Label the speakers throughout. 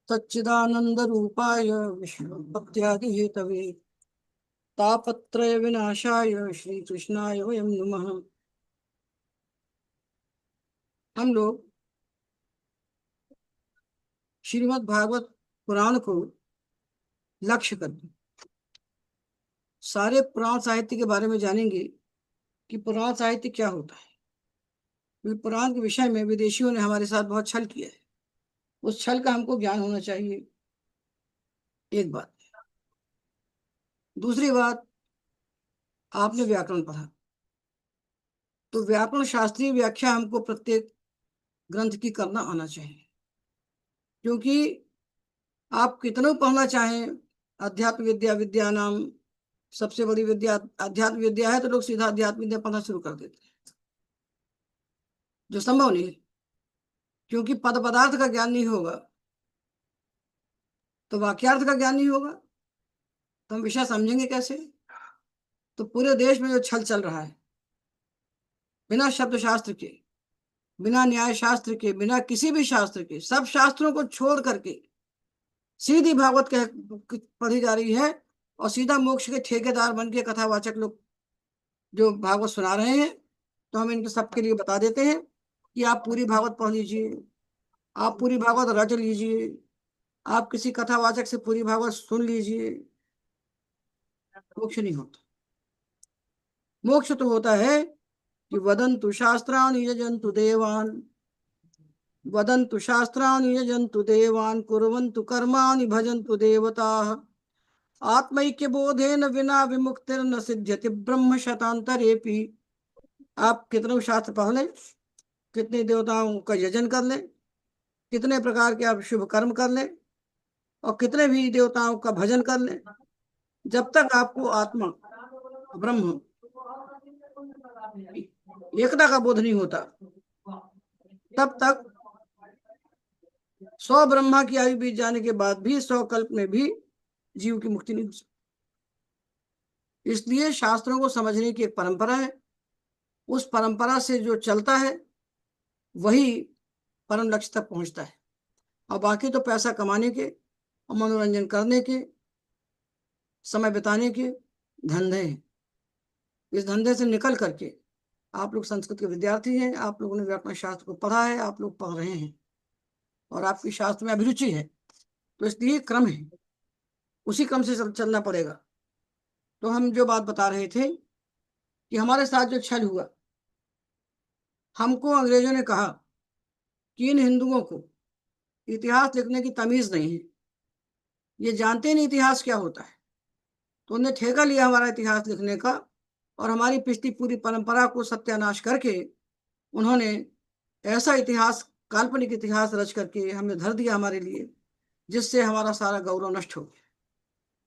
Speaker 1: सच्चिदानंद रूपाय विष्णुपत्यादि Hathaway तापत्रय विनाशाय श्री कृष्णाय वयं नमः। हम लोग श्रीमद् भागवत पुराण को लक्ष्य करके सारे पुराण साहित्य के बारे में जानेंगे कि पुराण साहित्य क्या होता है। क्योंकि पुराण के विषय में विदेशियों ने हमारे साथ बहुत छल किया है। उस छल का हमको ज्ञान होना चाहिए, एक बात। दूसरी बात, आपने व्याकरण पढ़ा तो व्याकरण शास्त्रीय व्याख्या हमको प्रत्येक ग्रंथ की करना आना चाहिए। क्योंकि आप कितनों पढ़ना चाहें, अध्यात्म विद्या विद्या नाम सबसे बड़ी विद्या अध्यात्म विद्या है, तो लोग सीधा अध्यात्म विद्या पढ़ना शुरू कर देते हैं, जो संभव नहीं है। क्योंकि पद पदार्थ का ज्ञान नहीं होगा तो वाक्यार्थ का ज्ञान नहीं होगा, तो हम विषय समझेंगे कैसे। तो पूरे देश में जो छल चल रहा है, बिना शब्द शास्त्र के, बिना न्याय शास्त्र के, बिना किसी भी शास्त्र के, सब शास्त्रों को छोड़ करके सीधी भागवत कह पढ़ी जा रही है। और सीधा मोक्ष के ठेकेदार बन के कथावाचक लोग जो भागवत सुना रहे हैं, तो हम इनके सबके लिए बता देते हैं कि आप पूरी भागवत पढ़ लीजिए, आप पूरी भागवत रट लीजिए, आप किसी कथावाचक से पूरी भागवत सुन लीजिए। मोक्ष नहीं होता। मोक्ष तो होता है कि वदन्तु शास्त्राणि यजन्तु देवान्, वदन्तु शास्त्राणि यजन्तु देवान्, कुर्वन्तु कर्माणि भजन्तु देवताः, आत्मैक्य बोधेन विना विमुक्तिर्न सिद्ध्यति ब्रह्म शतांतरेपि। आप कितने शास्त्र पढ़ लें, कितने देवताओं का यजन कर लें, कितने प्रकार के आप शुभ कर्म कर लें, और कितने भी देवताओं का भजन कर लें, जब तक आपको आत्मा ब्रह्म एकता का बोध नहीं होता, तब तक 100 ब्रह्मा की आयु बीत जाने के बाद भी 100 कल्प में भी जीव की मुक्ति नहीं हो सकती। इसलिए शास्त्रों को समझने की एक परंपरा है, उस परंपरा से जो चलता है वही परम लक्ष्य तक पहुंचता है। और बाकी तो पैसा कमाने के और मनोरंजन करने के, समय बिताने के धंधे हैं। इस धंधे से निकल करके आप लोग संस्कृत के विद्यार्थी हैं, आप लोगों ने व्याकरण शास्त्र को पढ़ा है, आप लोग पढ़ रहे हैं और आपकी शास्त्र में अभिरुचि है, तो इसलिए क्रम है, उसी क्रम से चलना पड़ेगा। तो हम जो बात बता रहे थे कि हमारे साथ जो छल हुआ, हमको अंग्रेजों ने कहा कि इन हिंदुओं को इतिहास लिखने की तमीज नहीं है, ये जानते नहीं इतिहास क्या होता है। तो उन्होंने ठेका लिया हमारा इतिहास लिखने का, और हमारी पिछली पूरी परंपरा को सत्यानाश करके उन्होंने ऐसा इतिहास, काल्पनिक इतिहास रच करके हमें धर दिया हमारे लिए, जिससे हमारा सारा गौरव नष्ट हो गया।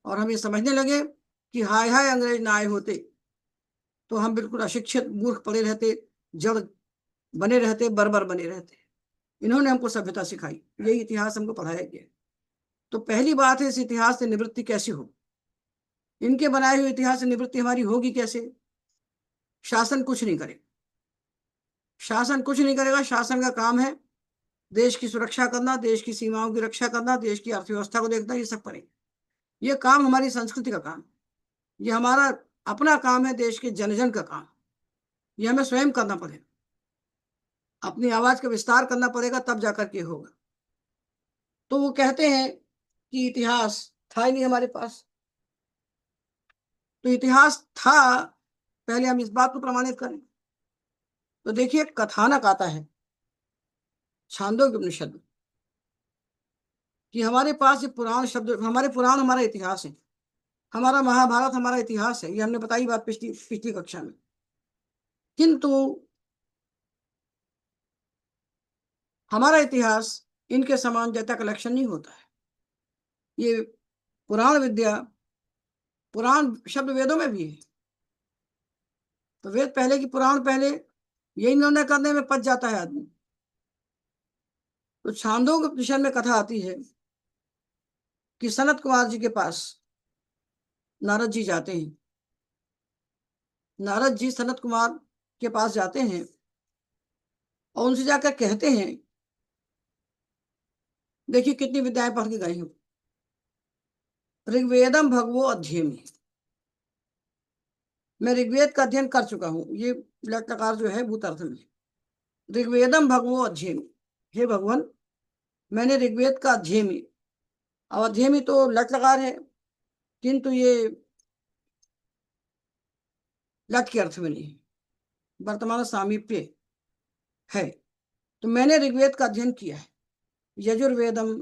Speaker 1: और हम ये समझने लगे कि हाय हाय अंग्रेज ना आए होते तो हम बिल्कुल अशिक्षित मूर्ख पड़े रहते, जड़ बने रहते, बर्बर बने रहते। इन्होंने हमको सभ्यता सिखाई, यही इतिहास हमको पढ़ाया गया। तो पहली बात है, इस इतिहास से निवृत्ति कैसे हो। इनके बनाए हुए इतिहास से निवृत्ति हमारी होगी कैसे। शासन कुछ नहीं करे, शासन कुछ नहीं करेगा। शासन का काम है देश की सुरक्षा करना, देश की सीमाओं की रक्षा करना, देश की अर्थव्यवस्था को देखना, ये सब करेंगे। ये काम हमारी संस्कृति का काम, ये हमारा अपना काम है, देश के जन जन का काम। ये हमें स्वयं करना पड़ेगा, अपनी आवाज का विस्तार करना पड़ेगा, तब जाकर के होगा। तो वो कहते हैं कि इतिहास था ही नहीं हमारे पास। तो इतिहास था, पहले हम इस बात को प्रमाणित करें। तो देखिए, कथानक आता है छांदोग्य उपनिषद में कि हमारे पास ये पुराण शब्द, हमारे पुराण हमारा इतिहास है, हमारा महाभारत हमारा इतिहास है। ये हमने बताई बात पिछली पिछली कक्षा में। किंतु हमारा इतिहास इनके समान डेटा कलेक्शन नहीं होता है। ये पुराण विद्या, पुराण शब्द वेदों में भी है, तो वेद पहले की पुराण पहले, यही निर्णय करने में पच जाता है आदमी। तो छांदोग्य उपनिषद में कथा आती है कि सनत कुमार जी के पास नारद जी जाते हैं। नारद जी सनत कुमार के पास जाते हैं और उनसे जाकर कहते हैं देखिए कितनी विद्याएं पढ़ के गई हूँ। ऋग्वेदम भगवो अध्ययमी, मैं ऋग्वेद का अध्ययन कर चुका हूँ। ये लट्लकार जो है भूत अर्थ में। ऋग्वेदम भगवो अध्ययमी, हे भगवान मैंने ऋग्वेद का अध्ययमी। अब अध्ययमी तो लट्लकार है, किंतु ये लट के अर्थ में नहीं है, वर्तमान सामीप्य है। तो मैंने ऋग्वेद का अध्ययन किया है, यजुर्वेदम,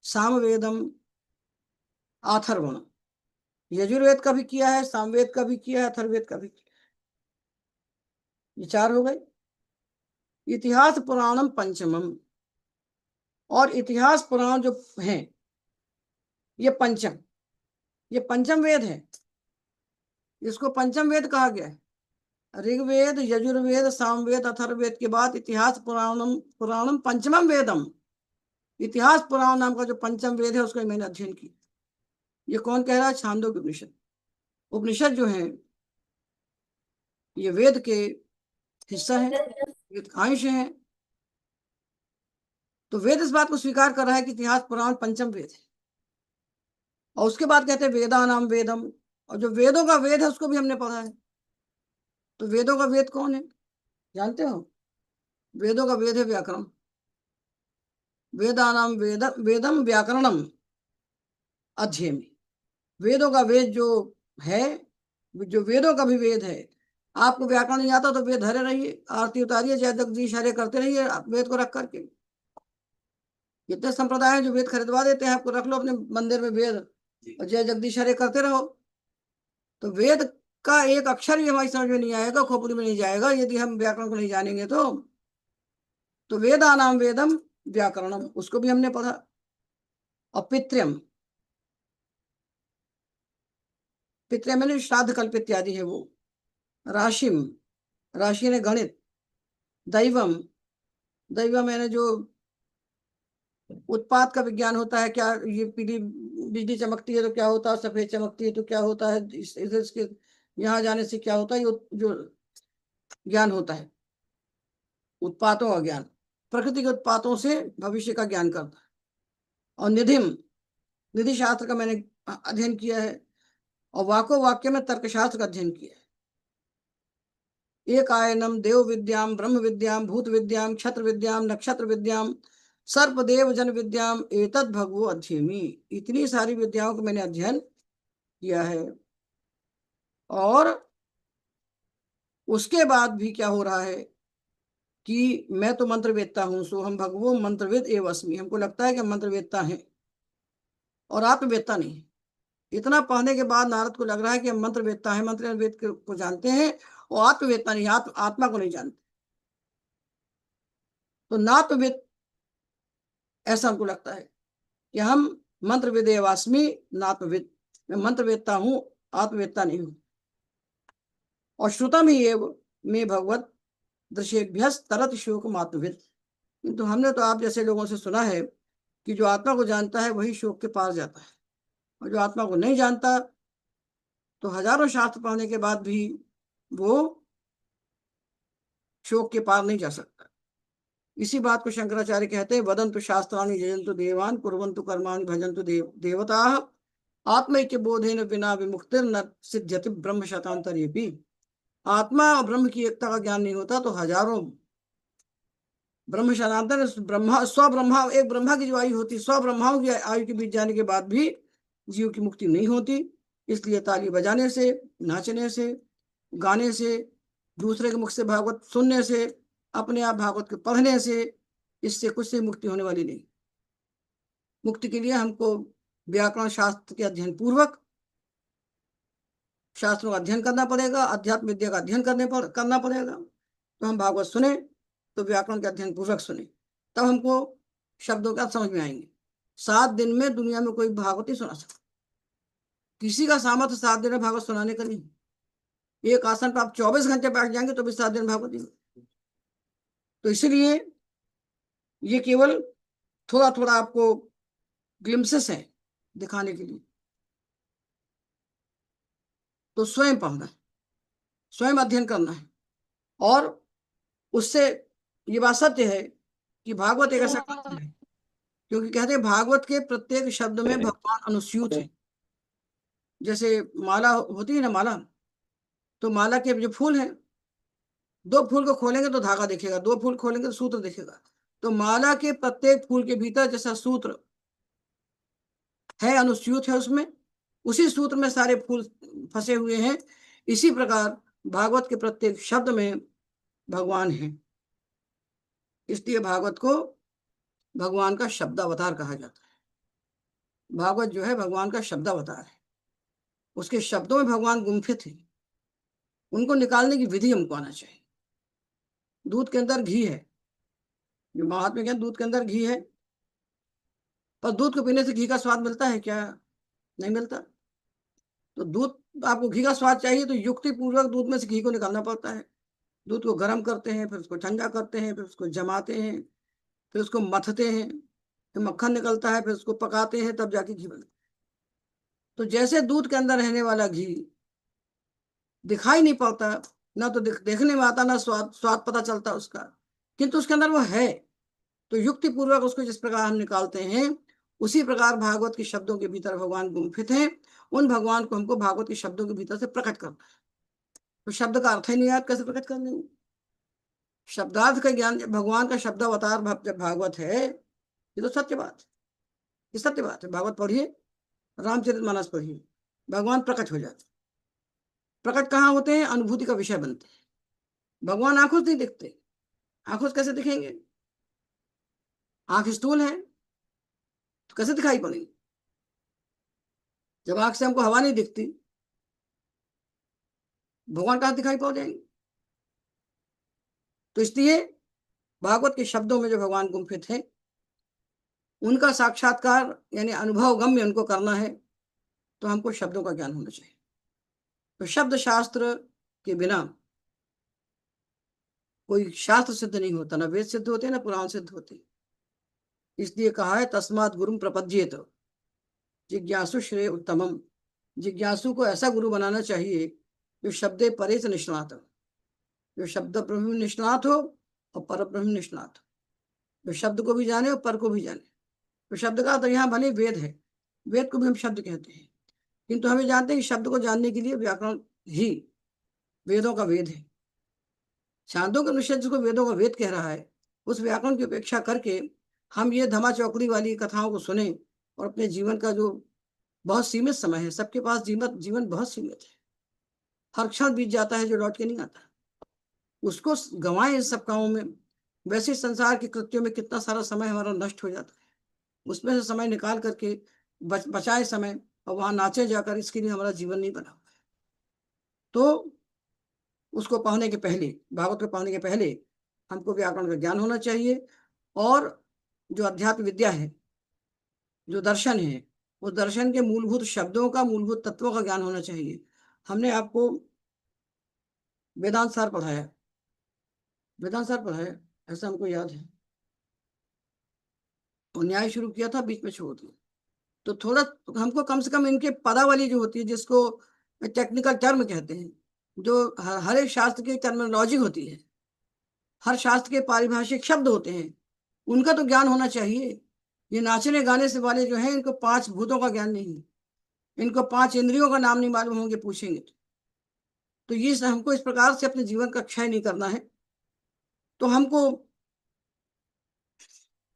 Speaker 1: सामवेदम, अथर्वणम। यजुर्वेद का भी किया है, सामवेद का भी किया है, अथर्ववेद का भी किया है। ये चार हो गए। इतिहास पुराणम पंचमम, और इतिहास पुराण जो है ये पंचम, ये पंचम वेद है। इसको पंचम वेद कहा गया है। ऋग्वेद, यजुर्वेद, सामवेद, अथर्ववेद के बाद इतिहास पुराणम पुराणम पंचमम वेदम। इतिहास पुराण नाम का जो पंचम वेद है उसका मैंने अध्ययन किया। ये कौन कह रहा है? छांदोग्य उपनिषद। उपनिषद जो है ये वेद के हिस्सा है, वेद का अंश है। तो वेद इस बात को स्वीकार कर रहा है कि इतिहास पुराण पंचम वेद है। और उसके बाद कहते हैं वेदा नाम वेदम, और जो वेदों का वेद है उसको भी हमने पढ़ा है। तो वेदों का वेद कौन है जानते हो? वेदों का वेद है व्याकरण। वेदा नाम वेदम व्याकरणम अध्ययमी। वेदों का वेद जो है, जो वेदों का भी वेद है। आपको व्याकरण नहीं आता तो वेद धरे रहिए, आरती उतारिए, जय जगदीश हरे करते रहिए वेद को रख करके। कितने संप्रदाय हैं जो वेद खरीदवा देते हैं आपको, रख लो अपने मंदिर में वेद और जय जगदीश हरे करते रहो। तो वेद का एक अक्षर भी हमारी समझ में नहीं आएगा, खोपड़ी में नहीं जाएगा यदि हम व्याकरण को नहीं जानेंगे। तो वेदा नाम वेदम व्याकरणम, उसको भी हमने पढ़ा। और पितृम, पितृ मैंने श्राद्ध कल्प इत्यादि है वो। राशिम, राशि ने गणित। दैवम, दैवम मैंने जो उत्पाद का विज्ञान होता है, क्या ये पीली बिजली चमकती है तो क्या होता है, सफेद चमकती है तो क्या होता है, इसके यहाँ जाने से क्या होता है, ये जो ज्ञान होता है उत्पादों का ज्ञान, प्रकृति के उत्पादों से भविष्य का ज्ञान करता है। और निधिम, निधि शास्त्र का मैंने अध्ययन किया है। और वाको वाक्य में तर्कशास्त्र का अध्ययन किया है। एक आयनम देव विद्याम, ब्रह्म विद्याम, भूत विद्याम, क्षत्र विद्याम, नक्षत्र विद्याम, सर्प देव जन विद्याम एतद भगवो अध्ययमी। इतनी सारी विद्याओं का मैंने अध्ययन किया है। और उसके बाद भी क्या हो रहा है कि मैं तो मंत्र वेदता हूं, सो हम भगवो मंत्रवेद एव अस्मि। हमको लगता है कि हम मंत्र वेदता हैं और आत्मवेदता नहीं है। इतना पढ़ने के बाद नारद को लग रहा है कि हम मंत्र वेदता है, मंत्र वेद को जानते हैं और आत्मवेदता नहीं, आत्मा को नहीं जानते। तो नात्मवेद, ऐसा हमको लगता है कि हम मंत्र वेदेवास्मि नात्मवेद, मैं मंत्र वेदता हूं, आत्मवेदता नहीं हूं। और श्रुतम ही एव में भगवत दृश्यभ्यस तरत शोक मात्मविद। किंतु हमने तो आप जैसे लोगों से सुना है कि जो आत्मा को जानता है वही शोक के पार जाता है, और जो आत्मा को नहीं जानता तो हजारों शास्त्र पढ़ने के बाद भी वो शोक के पार नहीं जा सकता। इसी बात को शंकराचार्य कहते हैं, वदंतु शास्त्राणि यजंतु देवान कुर्वन्तु कर्माणि भजन्तु देवता आत्मैक्य बोधेन बिना विमुक्तिर न सिद्ध्यति ब्रह्म शतांतरेपि। आत्मा और ब्रह्म की एकता का ज्ञान नहीं होता तो हजारों ब्रह्म शतांतर, ब्रह्मा स्व ब्रह्मा, एक ब्रह्मा की जो आयु होती, स्व ब्रह्माओं की आयु के बीच जाने के बाद भी जीव की मुक्ति नहीं होती। इसलिए ताली बजाने से, नाचने से, गाने से, दूसरे के मुख से भागवत सुनने से, अपने आप भागवत के पढ़ने से, इससे कुछ से मुक्ति होने वाली नहीं। मुक्ति के लिए हमको व्याकरण शास्त्र के अध्ययन पूर्वक शास्त्रों का अध्ययन करना पड़ेगा, अध्यात्म विद्या का अध्ययन करना पड़ेगा। तो हम भागवत सुने तो व्याकरण के अध्ययन पूर्वक सुने, तब हमको शब्दों का समझ में आएंगे। 7 दिन में दुनिया में कोई भागवत नहीं सुना सकता, किसी का सामर्थ्य 7 दिन में भागवत सुनाने का नहीं। एक आसन पर आप 24 घंटे बैठ जाएंगे तो भी 7 दिन भागवत नहीं। तो इसलिए ये केवल थोड़ा थोड़ा आपको ग्लिम्सेस है दिखाने के लिए। तो स्वयं पढ़ना है, स्वयं अध्ययन करना है। और उससे ये बात सत्य है कि भागवत एक ऐसा ग्रंथ है क्योंकि कहते हैं भागवत के प्रत्येक शब्द में भगवान अनुस्यूत है। जैसे माला होती है ना, माला, तो माला के जो फूल हैं, दो फूल को खोलेंगे तो धागा दिखेगा, दो फूल खोलेंगे तो सूत्र दिखेगा। तो माला के प्रत्येक फूल के भीतर जैसा सूत्र है, अनुस्यूत है उसमें, उसी सूत्र में सारे फूल फंसे हुए हैं। इसी प्रकार भागवत के प्रत्येक शब्द में भगवान है। इसलिए भागवत को भगवान का शब्दावतार कहा जाता है। भागवत जो है भगवान का शब्दावतार है। उसके शब्दों में भगवान गुम्फित है। उनको निकालने की विधि हमको आना चाहिए। दूध के अंदर घी है, जो महात्मा क्या, दूध के अंदर घी है, पर दूध को पीने से घी का स्वाद मिलता है क्या? नहीं मिलता। तो दूध, आपको घी का स्वाद चाहिए तो युक्ति पूर्वक दूध में से घी को निकालना पड़ता है। दूध को गर्म करते हैं, फिर उसको ठंडा करते हैं, फिर उसको जमाते हैं, फिर उसको मथते हैं, फिर मक्खन निकलता है, फिर उसको पकाते हैं, तब जाके घी बनता है। तो जैसे दूध के अंदर रहने वाला घी दिखाई नहीं पड़ता, ना तो देखने में आता, ना स्वाद स्वाद पता चलता उसका, किंतु उसके अंदर वो है। तो युक्ति पूर्वक उसको जिस प्रकार हम निकालते हैं, उसी प्रकार भागवत के शब्दों के भीतर भगवान गुम्फित हैं। उन भगवान को हमको भागवत के शब्दों के भीतर से प्रकट करना है। तो शब्द का अर्थ ही नहीं याद, कैसे प्रकट करने? शब्दार्थ का ज्ञान, भगवान का शब्दावतार जब भागवत है, ये तो सत्य बात है। ये सत्य बात है। भागवत पढ़िए, रामचरितमानस पढ़िए, भगवान प्रकट हो जाते। प्रकट कहाँ होते हैं? अनुभूति का विषय बनते हैं। भगवान आंखों से नहीं दिखते। आंखों से कैसे दिखेंगे? आंख स्थूल है तो कैसे दिखाई पड़ेंगे? जब आंख से हमको हवा नहीं दिखती, भगवान कहाँ दिखाई पड़ जाएंगे? तो इसलिए भागवत के शब्दों में जो भगवान गुम्फित है, उनका साक्षात्कार यानी अनुभव गम्य उनको करना है, तो हमको शब्दों का ज्ञान होना चाहिए। तो शब्द शास्त्र के बिना कोई शास्त्र सिद्ध नहीं होता, ना वेद सिद्ध होते ना पुराण सिद्ध होते। इसलिए कहा है तस्मात् गुरुम प्रपद्येत जिज्ञासु श्रेय उत्तमम। जिज्ञासु को ऐसा गुरु बनाना चाहिए जो शब्दे परे से निष्णात हो, जो शब्द ब्रह्म में निष्णात हो और पर ब्रह्म में निष्णात हो, जो शब्द को भी जाने और पर को भी जाने। तो शब्द का तो यहाँ भले वेद है, वेद को भी हम शब्द कहते हैं, किंतु हमें जानते हैं कि शब्द को जानने के लिए व्याकरण ही वेदों का वेद है। छांदोग्य उपनिषद जिसको वेदों का वेद कह रहा है, उस व्याकरण की उपेक्षा करके हम ये धमा चौकड़ी वाली कथाओं को सुने और अपने जीवन का जो बहुत सीमित समय है, सबके पास जीवन बहुत सीमित है, हर क्षण बीत जाता है जो लौट के नहीं आता, उसको गंवाएं इन सब कामों में। वैसे संसार के कृत्यों में कितना सारा समय हमारा नष्ट हो जाता है, उसमें से समय निकाल करके बचाए समय और वहां नाचे जाकर, इसके लिए हमारा जीवन नहीं बना। तो उसको पढ़ने के पहले, भागवत को पढ़ने के पहले हमको व्याकरण का ज्ञान होना चाहिए, और जो अध्यात्म विद्या है, जो दर्शन है, उस दर्शन के मूलभूत शब्दों का, मूलभूत तत्वों का ज्ञान होना चाहिए। हमने आपको वेदांत सार पढ़ाया, वेदांत सार पढ़ाया, ऐसा हमको याद है, और न्याय शुरू किया था, बीच में छोड़ दिया। तो थोड़ा हमको कम से कम इनके पदावली जो होती है, जिसको टेक्निकल टर्म कहते हैं, जो हर एक शास्त्र की टर्मिनोलॉजी होती है, हर शास्त्र के पारिभाषिक शब्द होते हैं, उनका तो ज्ञान होना चाहिए। ये नाचने गाने से वाले जो हैं, इनको पांच भूतों का ज्ञान नहीं है, इनको पांच इंद्रियों का नाम नहीं मालूम होंगे पूछेंगे तो ये हमको इस प्रकार से अपने जीवन का क्षय नहीं करना है। तो हमको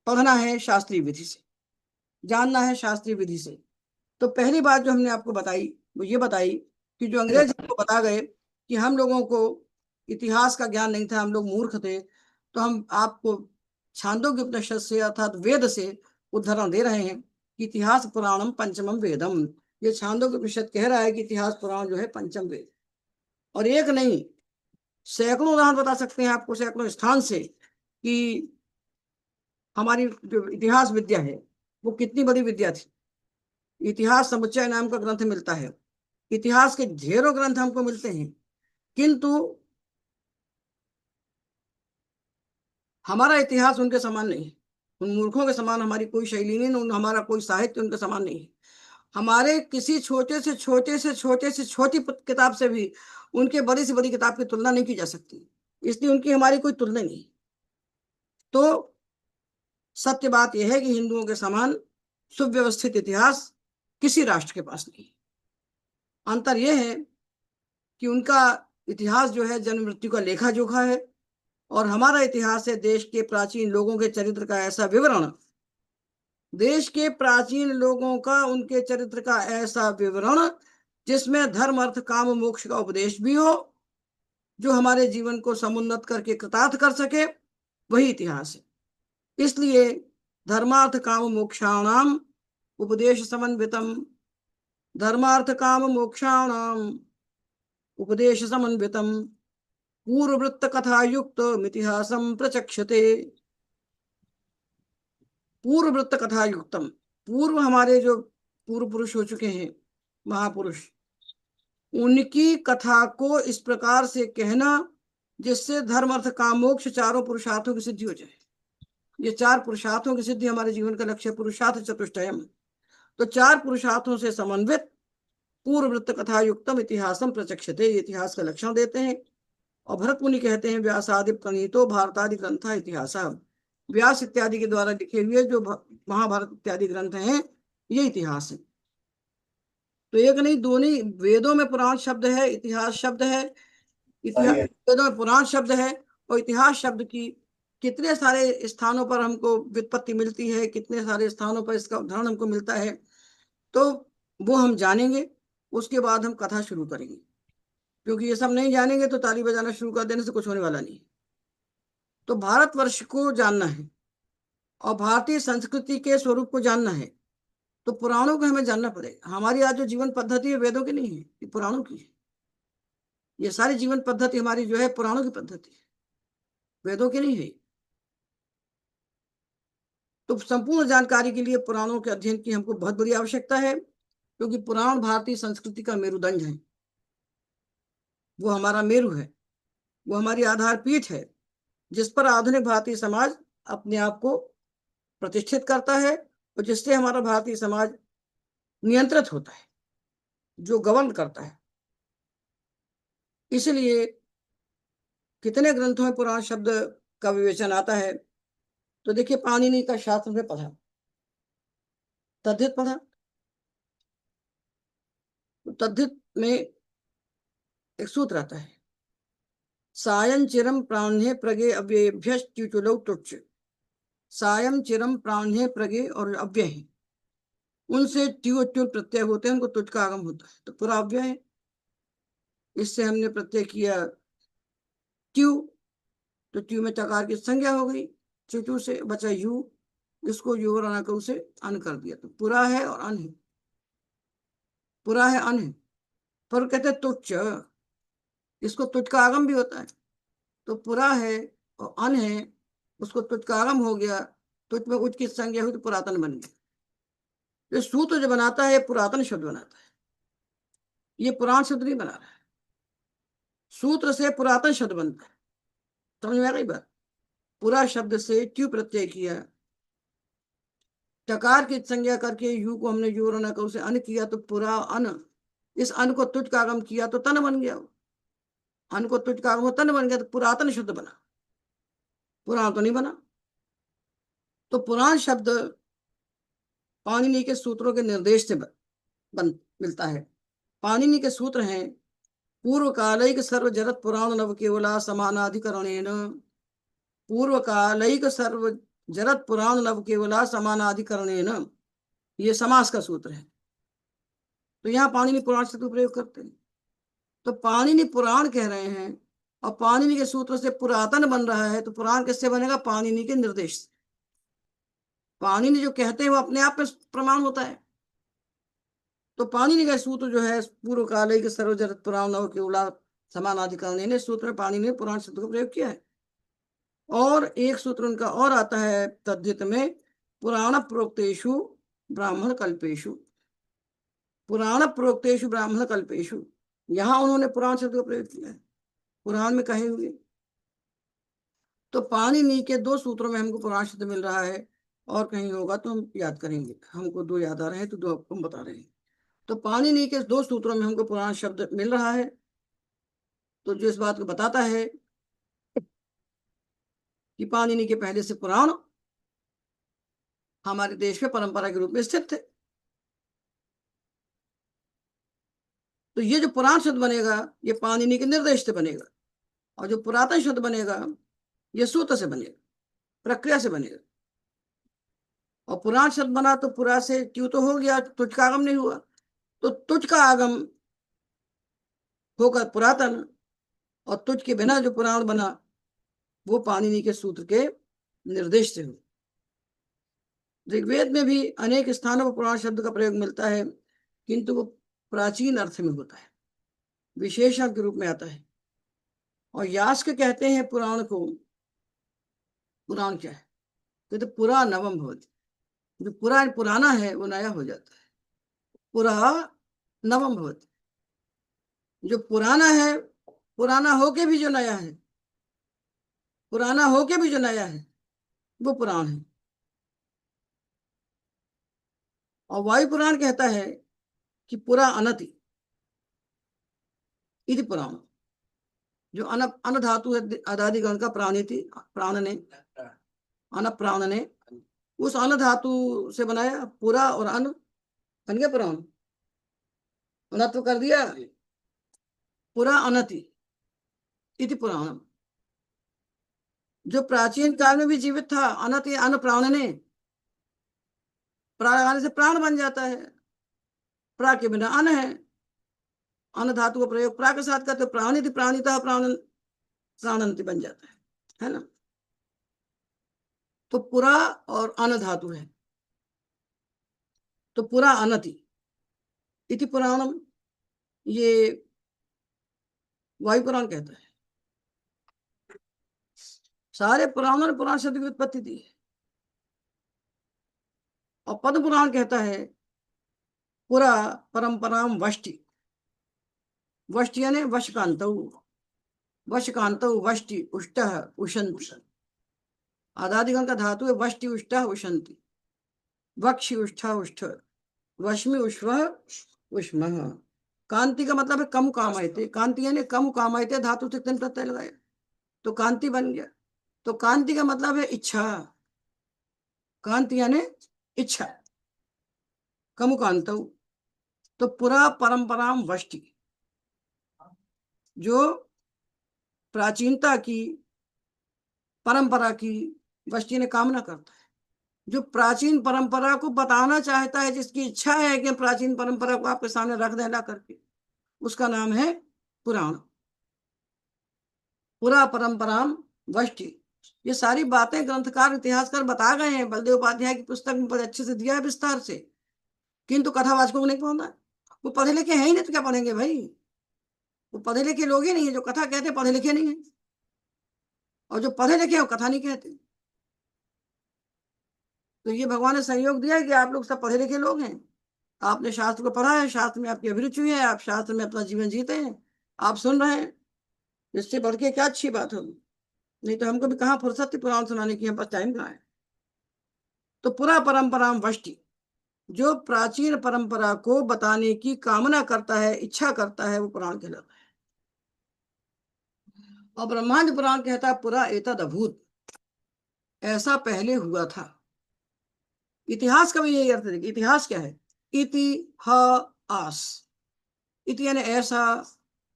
Speaker 1: पढ़ना है शास्त्रीय विधि से, जानना है शास्त्रीय विधि से। तो पहली बात जो हमने आपको बताई वो ये बताई कि जो अंग्रेज हमको बता गए कि हम लोगों को इतिहास का ज्ञान नहीं था, हम लोग मूर्ख थे, तो हम आपको छांदोग्य उपनिषद से अर्थात वेद से उदाहरण दे रहे हैं कि इतिहास पुराणम पंचमम वेदम। ये छांदोग्य उपनिषद कह रहा है कि इतिहास पुराण जो है पंचम वेद। और एक नहीं, सैकड़ों उदाहरण बता सकते हैं आपको, सैकड़ों स्थान से, कि हमारी जो इतिहास विद्या है वो कितनी बड़ी विद्या थी। इतिहास समुच्चय नाम का ग्रंथ मिलता है, इतिहास के ढेरों ग्रंथ हमको मिलते हैं, किंतु हमारा इतिहास उनके समान नहीं है। उन मूर्खों के समान हमारी कोई शैली नहीं, हमारा कोई साहित्य उनके समान नहीं है। हमारे किसी छोटे से छोटे से छोटे से छोटी किताब से भी उनके बड़ी से बड़ी किताब की तुलना नहीं की जा सकती, इसलिए उनकी हमारी कोई तुलना नहीं। तो सत्य बात यह है कि हिंदुओं के समान सुव्यवस्थित इतिहास किसी राष्ट्र के पास नहीं। अंतर यह है कि उनका इतिहास जो है जन्म मृत्यु का लेखा जोखा है, और हमारा इतिहास है देश के प्राचीन लोगों के चरित्र का ऐसा विवरण, देश के प्राचीन लोगों का, उनके चरित्र का ऐसा विवरण जिसमें धर्म अर्थ काम मोक्ष का उपदेश भी हो, जो हमारे जीवन को समुन्नत करके कृतार्थ कर सके, वही इतिहास है। इसलिए धर्मार्थ काम मोक्षाणाम उपदेश समन्वितम, धर्मार्थ काम मोक्षाणाम उपदेश समन्वितम पूर्ववृत्त कथा युक्त इतिहासम प्रचक्षते। पूर्ववृत्त कथा युक्तम, पूर्व हमारे जो पूर्व पुरुष हो चुके हैं, महापुरुष, उनकी कथा को इस प्रकार से कहना जिससे धर्म अर्थ काम मोक्ष चारों पुरुषार्थों की सिद्धि हो जाए। ये चार पुरुषार्थों की सिद्धि हमारे जीवन का लक्ष्य, पुरुषार्थ चतुष्टयम। तो चार पुरुषार्थों से समन्वित पूर्ववृत्त कथा युक्तम इतिहासम प्रचक्षते, इतिहास का लक्षण देते हैं। और भरत मुनि कहते हैं व्यासादि प्रणीतो भारतादि ग्रंथ इतिहास, व्यास इत्यादि के द्वारा लिखे हुए जो महाभारत इत्यादि ग्रंथ हैं, ये इतिहास है। तो एक नहीं दो नहीं, वेदों में पुराण शब्द है, इतिहास शब्द है। इतिहास वेदों में पुराण शब्द है, और इतिहास शब्द की कितने सारे स्थानों पर हमको व्युत्पत्ति मिलती है, कितने सारे स्थानों पर इसका उदाहरण हमको मिलता है, तो वो हम जानेंगे। उसके बाद हम कथा शुरू करेंगे, क्योंकि ये सब नहीं जानेंगे तो ताली बजाना शुरू कर देने से कुछ होने वाला नहीं। तो भारतवर्ष को जानना है और भारतीय संस्कृति के स्वरूप को जानना है, तो पुराणों को हमें जानना पड़ेगा। हमारी आज जो जीवन पद्धति है वेदों की नहीं है, ये पुराणों की है। ये सारी जीवन पद्धति हमारी जो है पुराणों की पद्धति है, वेदों की नहीं है। तो संपूर्ण जानकारी के लिए पुराणों के अध्ययन की हमको बहुत बड़ी आवश्यकता है, क्योंकि पुराण भारतीय संस्कृति का मेरुदंड है, वो हमारा मेरु है, वो हमारी आधार पीठ है, जिस पर आधुनिक भारतीय समाज अपने आप को प्रतिष्ठित करता है, और जिससे हमारा भारतीय समाज नियंत्रित होता है, जो गवर्न करता है। इसलिए कितने ग्रंथों में पुराण शब्द का विवेचन आता है। तो देखिए, पाणिनि का शास्त्र में पढ़ा, तद्धित पढ़ा, तो तद्धित में एक सूत्र आता है, सायं चिरम प्राण्ये प्रगे अव्ययेभ्य च्युचुलौ तुच्छ। सायं चिरम प्राण्ये प्रगे और अव्यय है, उनसे ट्यू ट्यूल प्रत्यय होते हैं, उनको तुच्छ का आगम होता है, तो पूरा अव्यय है। इससे हमने प्रत्यय किया ट्यू, तो ट्यू में टकार की संज्ञा हो गई, चुचू से बचा यू, इसको यू और अन से अन कर दिया, तो पूरा है और अन है, पूरा है अन है। पर कहते तुच्छ, इसको तुच्छ का आगम भी होता है, तो पूरा है और अन है, उसको तुच्छ का आगम हो गया, तुच्छ में उच्च की संज्ञा हुई तो पुरातन बन गया। तो सूत्र जो बनाता है पुरातन शब्द बनाता है, ये पुराण शब्द नहीं बना रहा है, सूत्र से पुरातन शब्द बनता है। समझ में आ गई बात? पूरा शब्द से ट्यू प्रत्यय किया, टकार की संज्ञा करके यू को हमने यू और से अन किया, तो पूरा अन, इस अन को तुच्छ का आगम किया तो तन बन गया, अन को तुच्छ का आगम तन बन गया, तो पुरातन शब्द बना, पुराण तो नहीं बना। तो पुराण शब्द पाणिनि के सूत्रों के निर्देश से मिलता है। पाणिनि के सूत्र हैं, पूर्व कालिक सर्व जरत पुराण नव केवला समानाधिकरणेन, पूर्व कालिक सर्व जरत पुराण नव केवला समानाधिकरणेन, ये समास का सूत्र है। तो यहाँ पाणिनि पुराण शब्द प्रयोग करते हैं, तो पाणिनि पुराण कह रहे हैं, और पाणिनि के सूत्र से पुरातन बन रहा है, तो पुराण किससे बनेगा? पाणिनि के निर्देश से। पाणिनि जो कहते हैं वो अपने आप में प्रमाण होता है। तो पाणिनि का सूत्र जो है, पूर्व काल के सर्वजगत पुराण नव केवला समानाधिकरण, ने सूत्र में पाणिनि ने पुराण शब्द का प्रयोग किया है। और एक सूत्र उनका और आता है तद्धित में, पुराण प्रोक्तेषु ब्राह्मण कल्पेशु, पुराण प्रोक्तेषु ब्राह्मण कल्पेशु, यहाँ उन्होंने पुराण शब्द का प्रयोग किया है, पुराण में कहे हुए। तो पाणिनि के दो सूत्रों में हमको पुराण शब्द मिल रहा है, और कहीं होगा तो हम याद करेंगे, हमको दो याद आ रहे हैं तो दो आपको हम बता रहे हैं। तो पाणिनि के दो सूत्रों में हमको पुराण शब्द मिल रहा है, तो जो इस बात को बताता है कि पाणिनि के पहले से पुराण हमारे देश में परंपरा के रूप में स्थित थे। तो ये जो पुराण शब्द बनेगा ये पाणिनि के निर्देश से बनेगा, और जो पुरातन शब्द बनेगा ये सूत्र से बनेगा, प्रक्रिया से बनेगा। और पुराण शब्द बना तो पुरा से क्यों तो हो गया, तुझ का आगम नहीं हुआ, तो तुझ का आगम होकर पुरातन, और तुझ के बिना जो पुराण बना वो पाणिनि के सूत्र के निर्देश से हो। ऋग्वेद में भी अनेक स्थानों पर पुराण शब्द का प्रयोग मिलता है, किंतु वो प्राचीन अर्थ में होता है, विशेषण के रूप में आता है। और यास्क कहते हैं पुराण को, पुराण क्या है, कहते पुरा नवम भवति, जो पुराना है वो नया हो जाता है, पुरा नवम भवति। जो पुराना है, पुराना होके भी जो नया है, पुराना होके भी जो नया है वो पुराण है। और वायु पुराण कहता है कि पुरा अनति इति पुराण, जो अन धातु है अदादिगण का, प्राणिति प्राण ने, अन प्राण ने, उस अन धातु से बनाया पुरा, और अन बन गया पुराण, अनत्व कर दिया, पुरा अनति इति पुराणम। जो प्राचीन काल में भी जीवित था, अनति अन प्राण ने, प्राण आने से प्राण बन जाता है, प्रा के बिना अन है, अन धातु का प्रयोग प्रा के साथ करते, प्राणिति प्राणिता प्राण प्राणंति बन जाता है ना। तो पुरा और अन धातु है, तो पुरा अनति इति पुराणम, ये वायु पुराण कहता है। सारे पुराणों ने पुराण शब्द की उत्पत्ति दी है। और पद्म पुराण कहता है पुरा परंपराम वष्टि, वष्टि यानी वशकांतौ, वशकांतौ वष्टि उष्टः उशन्ति, आदादिगण का धातु है वष्टि उष्टः उशन्ति, वक्षि उष्ठा उष्ठ, वश्मि उष्वः उष्मः। कांति का मतलब है कम कामयते, कांति यानी कम कामयते, धातु से तिन प्रत्यय लगाया तो कांति बन गया। तो कांति का मतलब है इच्छा, कांति यानी इच्छा, कम कांतौ। तो पुरा परंपराम वष्टि, जो प्राचीनता की, परंपरा की, वष्टि ने कामना करता है, जो प्राचीन परंपरा को बताना चाहता है, जिसकी इच्छा है कि प्राचीन परंपरा को आपके सामने रख देना करके, उसका नाम है पुराण। पुरा परंपराम वष्टि, ये सारी बातें ग्रंथकार इतिहासकार बता गए हैं, बलदेव उपाध्याय की पुस्तक में बड़े अच्छे से दिया है विस्तार से, किंतु कथावाचकों को नहीं पहुंचा। वो पढ़े लिखे हैं ही नहीं तो क्या पढ़ेंगे भाई, वो पढ़े लिखे लोग ही नहीं है, जो कथा कहते पढ़े लिखे नहीं है, और जो पढ़े लिखे वो कथा नहीं कहते। तो ये भगवान ने संयोग दिया है कि आप लोग सब पढ़े लिखे लोग हैं, आपने शास्त्र को पढ़ा है, शास्त्र में आपकी अभिरुचि है, आप शास्त्र में अपना जीवन जीते हैं, आप सुन रहे हैं, इससे बढ़ के क्या अच्छी बात होगी। नहीं तो हमको भी कहाँ फुर्सत थी पुराण सुनाने की, हम पास टाइम कहाँ है। तो पुरा परंपराम वष्टि, जो प्राचीन परंपरा को बताने की कामना करता है, इच्छा करता है, वो पुराण कहलाता है। और ब्रह्मांड पुराण कहता है पुरा एतद अभूत, ऐसा पहले हुआ था। इतिहास का भी यही अर्थ है। इतिहास क्या है, इति ह आस, इति यानी ऐसा,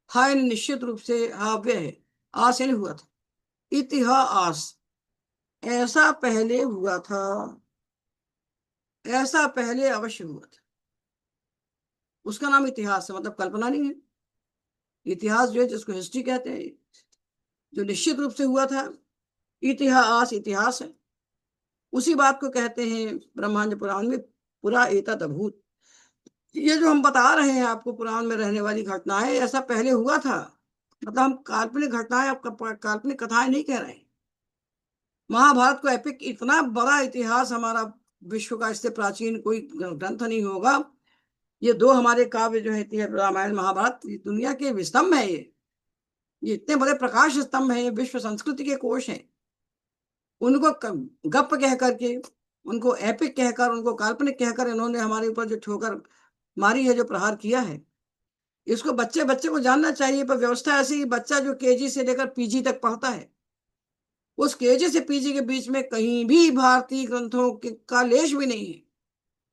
Speaker 1: हा यानी निश्चित रूप से, हा व्यय है, आस यानी हुआ था, इति ह आस, ऐसा पहले हुआ था, ऐसा पहले अवश्य हुआ था। उसका नाम इतिहास है, मतलब कल्पना नहीं है। इतिहास जो है, जिसको हिस्ट्री कहते हैं, जो निश्चित रूप से हुआ था, इतिहास इतिहास है। उसी बात को कहते हैं ब्रह्मांड पुराण में पुरा एतद अभूत। ये जो हम बता रहे हैं आपको पुराण में रहने वाली घटनाएं, ऐसा पहले हुआ था, मतलब हम काल्पनिक घटनाएं, काल्पनिक कथाएं नहीं कह रहे हैं। महाभारत को एपिक, इतना बड़ा इतिहास हमारा विश्व का, इससे प्राचीन कोई ग्रंथ नहीं होगा। ये दो हमारे काव्य जो है रामायण महाभारत, दुनिया के स्तंभ है, ये इतने बड़े प्रकाश स्तंभ है, विश्व संस्कृति के कोश हैं। उनको गप कह करके, उनको एपिक कहकर, उनको काल्पनिक कहकर इन्होंने हमारे ऊपर जो ठोकर मारी है, जो प्रहार किया है, इसको बच्चे को जानना चाहिए। पर व्यवस्था ऐसी, बच्चा जो केजी से लेकर पीजी तक पढ़ता है, उस केजी से पीजी के बीच में कहीं भी भारतीय ग्रंथों का लेश भी नहीं है,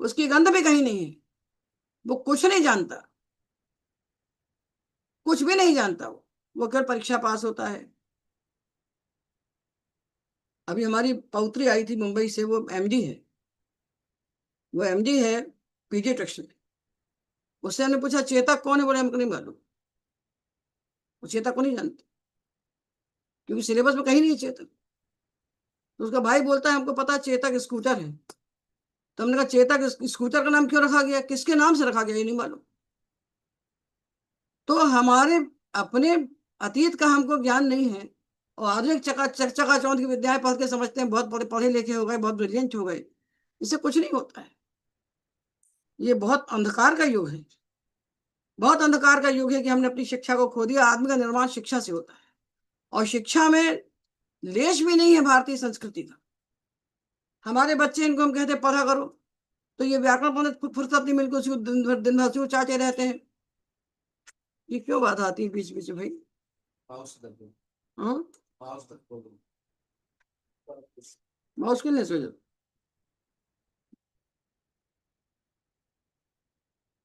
Speaker 1: उसकी गंध भी कहीं नहीं है। वो कुछ नहीं जानता, कुछ भी नहीं जानता। वो केवल परीक्षा पास होता है। अभी हमारी पौत्री आई थी मुंबई से, वो एमडी है, वो एमडी है पीडियाट्रिक्स में। उससे हमने पूछा चेतक कौन है, बोले हमको नहीं मालूम। वो चेतक को नहीं जानते, क्योंकि सिलेबस में कहीं नहीं है चेतक। तो उसका भाई बोलता है हमको पता है चेतक स्कूटर है। तो हमने कहा चेतक स्कूटर का नाम क्यों रखा गया, किसके नाम से रखा गया, ये नहीं मालूम। तो हमारे अपने अतीत का हमको ज्ञान नहीं है, और आधुनिक चकाचौंध की विद्याएं पढ़ के समझते हैं बहुत पढ़े पढ़े लिखे हो गए, बहुत ब्रिलियंट हो गए। इससे कुछ नहीं होता है। ये बहुत अंधकार का युग है, बहुत अंधकार का युग है कि हमने अपनी शिक्षा को खो दिया। आदमी का निर्माण शिक्षा से होता है, और शिक्षा में लेश भी नहीं है भारतीय संस्कृति का। हमारे बच्चे, इनको हम कहते हैं पढ़ा करो, तो ये व्याकरण पढ़ने फुर्सत नहीं मिलती, उसी को दिन भर उसी चाहते रहते हैं। ये क्यों बात आती है बीच बीच में भाई? हाँ, मुश्किल नहीं सोचो।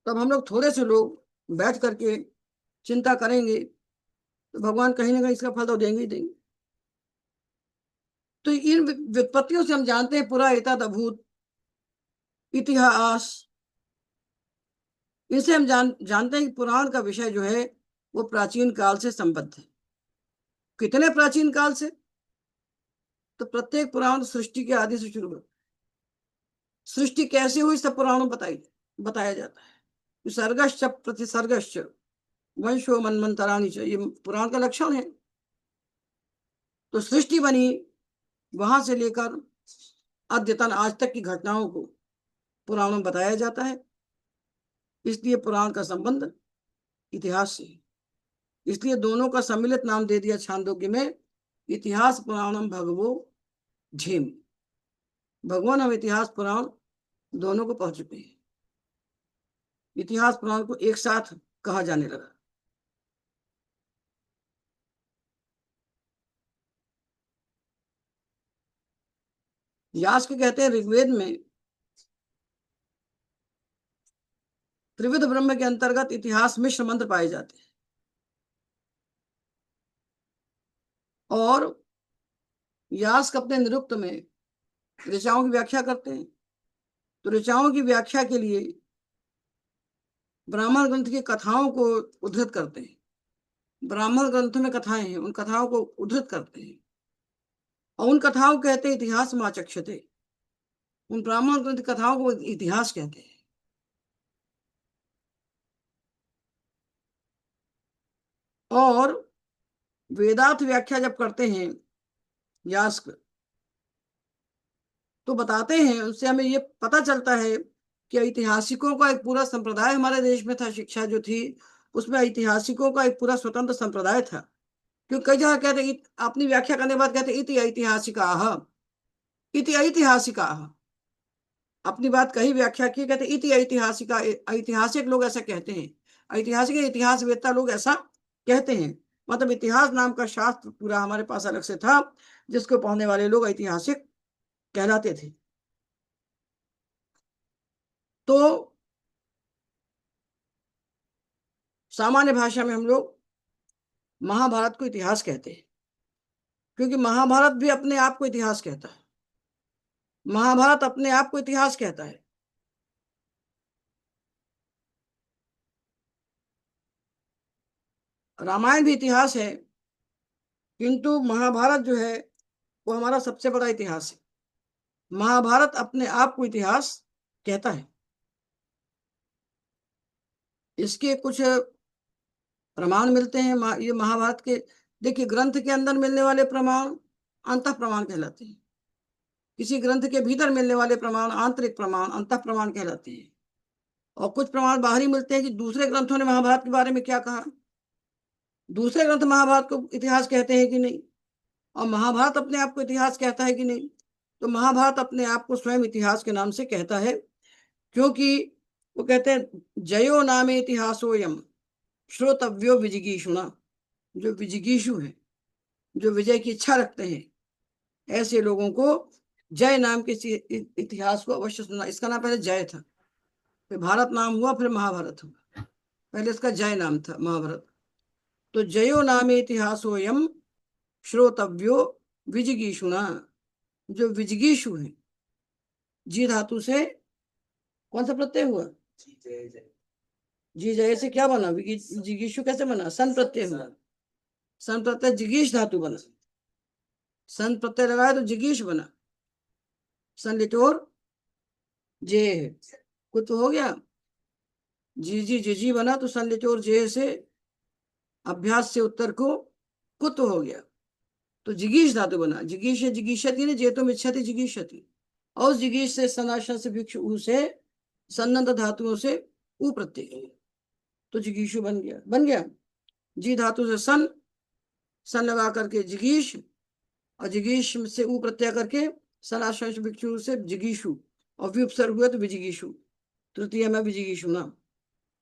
Speaker 1: तब हम लोग थोड़े से लोग बैठ करके चिंता करेंगे, तो भगवान कहीं ना कहीं इसका फल तो देंगे ही देंगे। तो इन व्युत्पत्तियों से हम जानते हैं पुरा एतद अभूत इतिहास। इनसे हम जानते हैं कि पुराण का विषय जो है वो प्राचीन काल से संबद्ध है। कितने प्राचीन काल से? तो प्रत्येक पुराण सृष्टि के आदि से शुरू होता है। सृष्टि कैसे हुई सब पुराणों बताया जाता है। विसर्गश्च प्रतिसर्गश्च वंशो मनमंतराणि च, ये पुराण का लक्षण है। तो सृष्टि बनी, वहां से लेकर अद्यतन आज तक की घटनाओं को पुराणों में बताया जाता है। इसलिए पुराण का संबंध इतिहास से। इसलिए दोनों का सम्मिलित नाम दे दिया छांदोग्य में, इतिहास पुराणम भगवो झेम। भगवान हम इतिहास पुराण दोनों को पढ़ चुके हैं। इतिहास पुराण को एक साथ कहा जाने लगा। व्यास के कहते हैं ऋग्वेद में त्रिविध ब्रह्म के अंतर्गत इतिहास मिश्र मंत्र पाए जाते हैं। और व्यास अपने निरुक्त में ऋचाओं की व्याख्या करते हैं। तो ऋचाओं की व्याख्या के लिए ब्राह्मण ग्रंथ की कथाओं को उद्धृत करते हैं। ब्राह्मण ग्रंथ में कथाएं हैं, उन कथाओं को उद्धृत करते हैं, और उन कथाओं को कहते हैं इतिहास माचक्षते। उन ब्राह्मण ग्रंथ कथाओं को इतिहास कहते हैं। और वेदार्थ व्याख्या जब करते हैं व्यास, तो बताते हैं, उससे हमें ये पता चलता है कि ऐतिहासिकों का एक पूरा संप्रदाय हमारे देश में था। शिक्षा जो थी उसमें ऐतिहासिकों का एक पूरा स्वतंत्र संप्रदाय था। क्योंकि कई जगह कहते अपनी व्याख्या करने के बाद कहते इति ऐतिहासिकाः, इति ऐतिहासिकाः। अपनी बात कही, व्याख्या की, कहते इति ऐतिहासिका। ऐतिहासिक लोग ऐसा कहते हैं, ऐतिहासिक इतिहासवेत्ता लोग ऐसा कहते हैं। मतलब इतिहास नाम का शास्त्र पूरा हमारे पास अलग से था, जिसको पढ़ने वाले लोग ऐतिहासिक कहलाते थे। तो सामान्य भाषा में हम लोग महाभारत को इतिहास कहते हैं, क्योंकि महाभारत भी अपने आप को इतिहास कहता है। महाभारत अपने आप को इतिहास कहता है। रामायण भी इतिहास है, किंतु महाभारत जो है वो हमारा सबसे बड़ा इतिहास है। महाभारत अपने आप को इतिहास कहता है। इसके कुछ प्रमाण मिलते हैं ये महाभारत के। देखिए, ग्रंथ के अंदर मिलने वाले प्रमाण अंतः प्रमाण कहलाते हैं। किसी ग्रंथ के भीतर मिलने वाले प्रमाण आंतरिक प्रमाण अंतः प्रमाण कहलाते हैं। और कुछ प्रमाण बाहरी मिलते हैं कि दूसरे ग्रंथों ने महाभारत के बारे में क्या कहा। दूसरे ग्रंथ महाभारत को इतिहास कहते हैं कि नहीं, और महाभारत अपने आप को इतिहास कहता है कि नहीं। तो महाभारत अपने आप को स्वयं इतिहास के नाम से कहता है, क्योंकि वो कहते हैं जयो नामे इतिहासोयम श्रोतव्यो विजिगीषुणा। जो विजिगीषु है, जो विजय की इच्छा रखते हैं, ऐसे लोगों को जय नाम के इतिहास को अवश्य सुनना। इसका नाम पहले जय था, फिर भारत नाम हुआ, फिर महाभारत हुआ। पहले इसका जय नाम था, महाभारत। तो जयो नामे इतिहासो यम श्रोतव्यो विजिगीषुणा। जो विजिगीषु है, जी धातु से कौन सा प्रत्यय हुआ? जी जय से क्या बना? जिगीषु कैसे बना? सन प्रत्यय हुआ। सन प्रत्यय जिगीष धातु बना, सन प्रत्यय लगाया तो जिगीष बना। सन लिटोर जे कुछ तो हो गया, जी जी जी जी बना, तो सन लिटोर जे से अभ्यास से उत्तर को कुत हो गया, तो जिगीष धातु बना। जिगीष जिगीषति ने जेतुम इच्छति जिगीषति, और जिगीष से सनाशन से भिक्षु से सन्नत धातुओं से उ प्रत्यय, तो जिगीषु बन गया, बन गया। जी धातु से सन, सन लगा करके जिगीष, और जिगीष से उ प्रत्यय करके सनाशन से भिक्षु से जिगीषु, और विपसर्ग हुआ तो विजिगीषु, तृतीय में विजिगीषु नाम।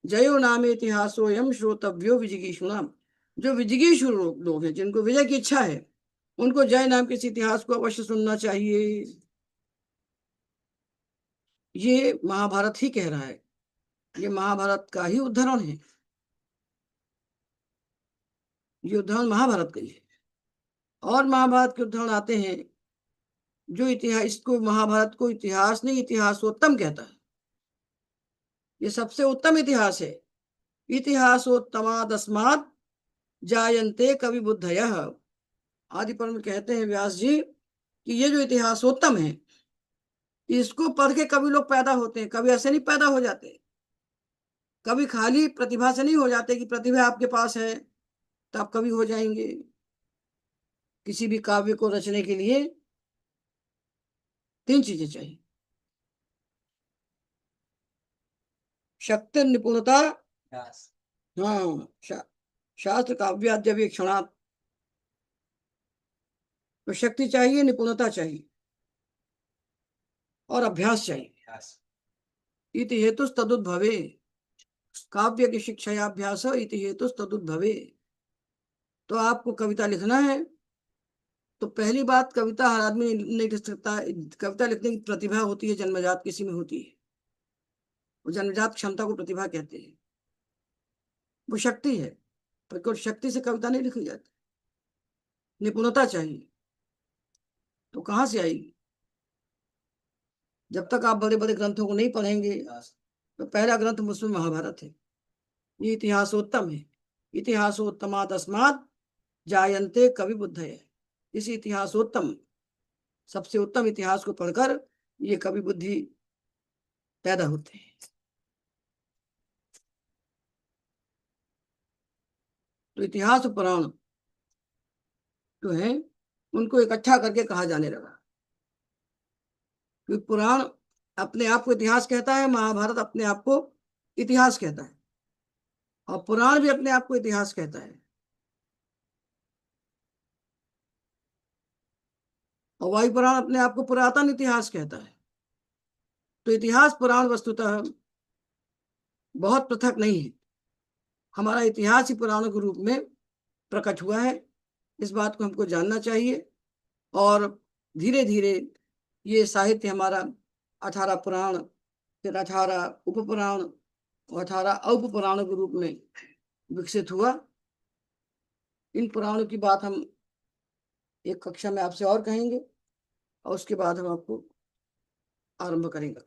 Speaker 1: जयो नाम इतिहासो यम श्रोतव्यो विजिगीषु नाम। जो विजिगीषु लोग हैं, जिनको विजय की इच्छा है, उनको जय नाम के इस इतिहास को अवश्य सुनना चाहिए। ये महाभारत ही कह रहा है, ये महाभारत का ही उद्धरण है, ये उद्धरण महाभारत का ही है। और महाभारत के उद्धरण आते हैं, जो इतिहास, इसको महाभारत को इतिहास नहीं इतिहासोत्तम कहता है। ये सबसे उत्तम इतिहास है। इतिहासोत्तमादस्मात् जायन्ते कवि बुद्धयः। आदि पर्व में कहते हैं व्यास जी कि ये जो इतिहासोत्तम है, इसको पढ़ के कवि लोग पैदा होते हैं। कवि ऐसे नहीं पैदा हो जाते, कवि खाली प्रतिभा से नहीं हो जाते कि प्रतिभा आपके पास है तो आप कवि हो जाएंगे। किसी भी काव्य को रचने के लिए 3 चीजें चाहिए: शक्ति, निपुणता, हाँ शास्त्र काव्याद्यवेक्षणात्। तो शक्ति चाहिए, निपुणता चाहिए, और अभ्यास चाहिए। इति हेतु तदुद्भवे, काव्य की शिक्षाभ्यास इति हेतु तदुद्भवे। तो आपको कविता लिखना है, तो पहली बात, कविता हर आदमी नहीं लिख सकता। कविता लिखने की प्रतिभा होती है, जन्मजात किसी में होती है, वो जन्मजात क्षमता को प्रतिभा कहते हैं, वो शक्ति है। पर केवल शक्ति से कविता नहीं लिखी जाती, निपुणता चाहिए। तो कहाँ से आएगी? जब तक आप बड़े बड़े ग्रंथों को नहीं पढ़ेंगे। तो पहला ग्रंथ मुस्लिम महाभारत है, ये इतिहासोत्तम है। इतिहासोत्तमादस्मात् जायन्ते कवि बुद्धयः। इस इतिहासोत्तम, सबसे उत्तम इतिहास को पढ़कर ये कवि बुद्धि पैदा होते हैं। तो इतिहास और पुराण जो है, उनको इकट्ठा करके कहा जाने लगा। क्योंकि पुराण अपने आप को इतिहास कहता है, महाभारत अपने आप को इतिहास कहता है, और पुराण भी अपने आप को इतिहास कहता है, और वायु पुराण अपने आप को पुरातन इतिहास कहता है। तो इतिहास पुराण वस्तुतः बहुत पृथक नहीं है। हमारा इतिहास ही पुराणों के रूप में प्रकट हुआ है, इस बात को हमको जानना चाहिए। और धीरे धीरे ये साहित्य हमारा 18 पुराण, फिर 18 उपपुराण और 18 औपपुराणों के रूप में विकसित हुआ। इन पुराणों की बात हम एक कक्षा में आपसे और कहेंगे, और उसके बाद हम आपको आरंभ करेंगे।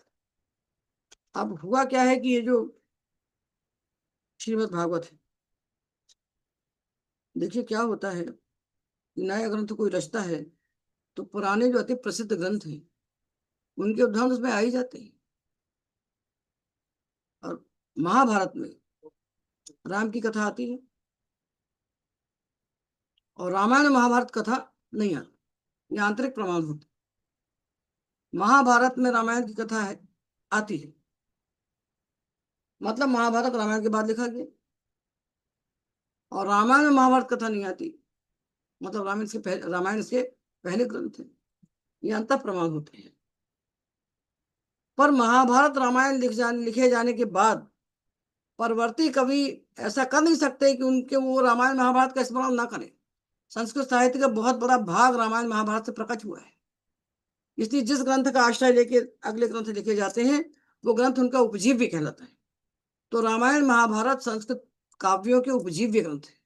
Speaker 1: अब हुआ क्या है कि ये जो श्रीमद् भागवत है, देखिए क्या होता है, नया ग्रंथ कोई रचता है तो पुराने जो अति प्रसिद्ध ग्रंथ हैं उनके उदाहरण उसमें आ ही जाते हैं। और महाभारत में राम की कथा आती है, और रामायण महाभारत कथा नहीं आती, ये आंतरिक प्रमाण होते। महाभारत में रामायण की कथा है, आती है, मतलब महाभारत रामायण के बाद लिखा गया। और रामायण में महाभारत कथा नहीं आती, मतलब रामायण से पहले ग्रंथ है, ये अंतः प्रमाण होते हैं। पर महाभारत रामायण लिखे जाने के बाद परवर्ती कवि ऐसा कर नहीं सकते कि उनके वो रामायण महाभारत का स्मरण ना करें। संस्कृत साहित्य का बहुत बड़ा भाग रामायण महाभारत से प्रकट हुआ है। इसलिए जिस ग्रंथ का आश्रय लेके अगले ग्रंथ लिखे जाते हैं, वो ग्रंथ उनका उपजीव्य कहलाता है। तो रामायण महाभारत संस्कृत काव्यों के उपजीव्य ग्रंथ है।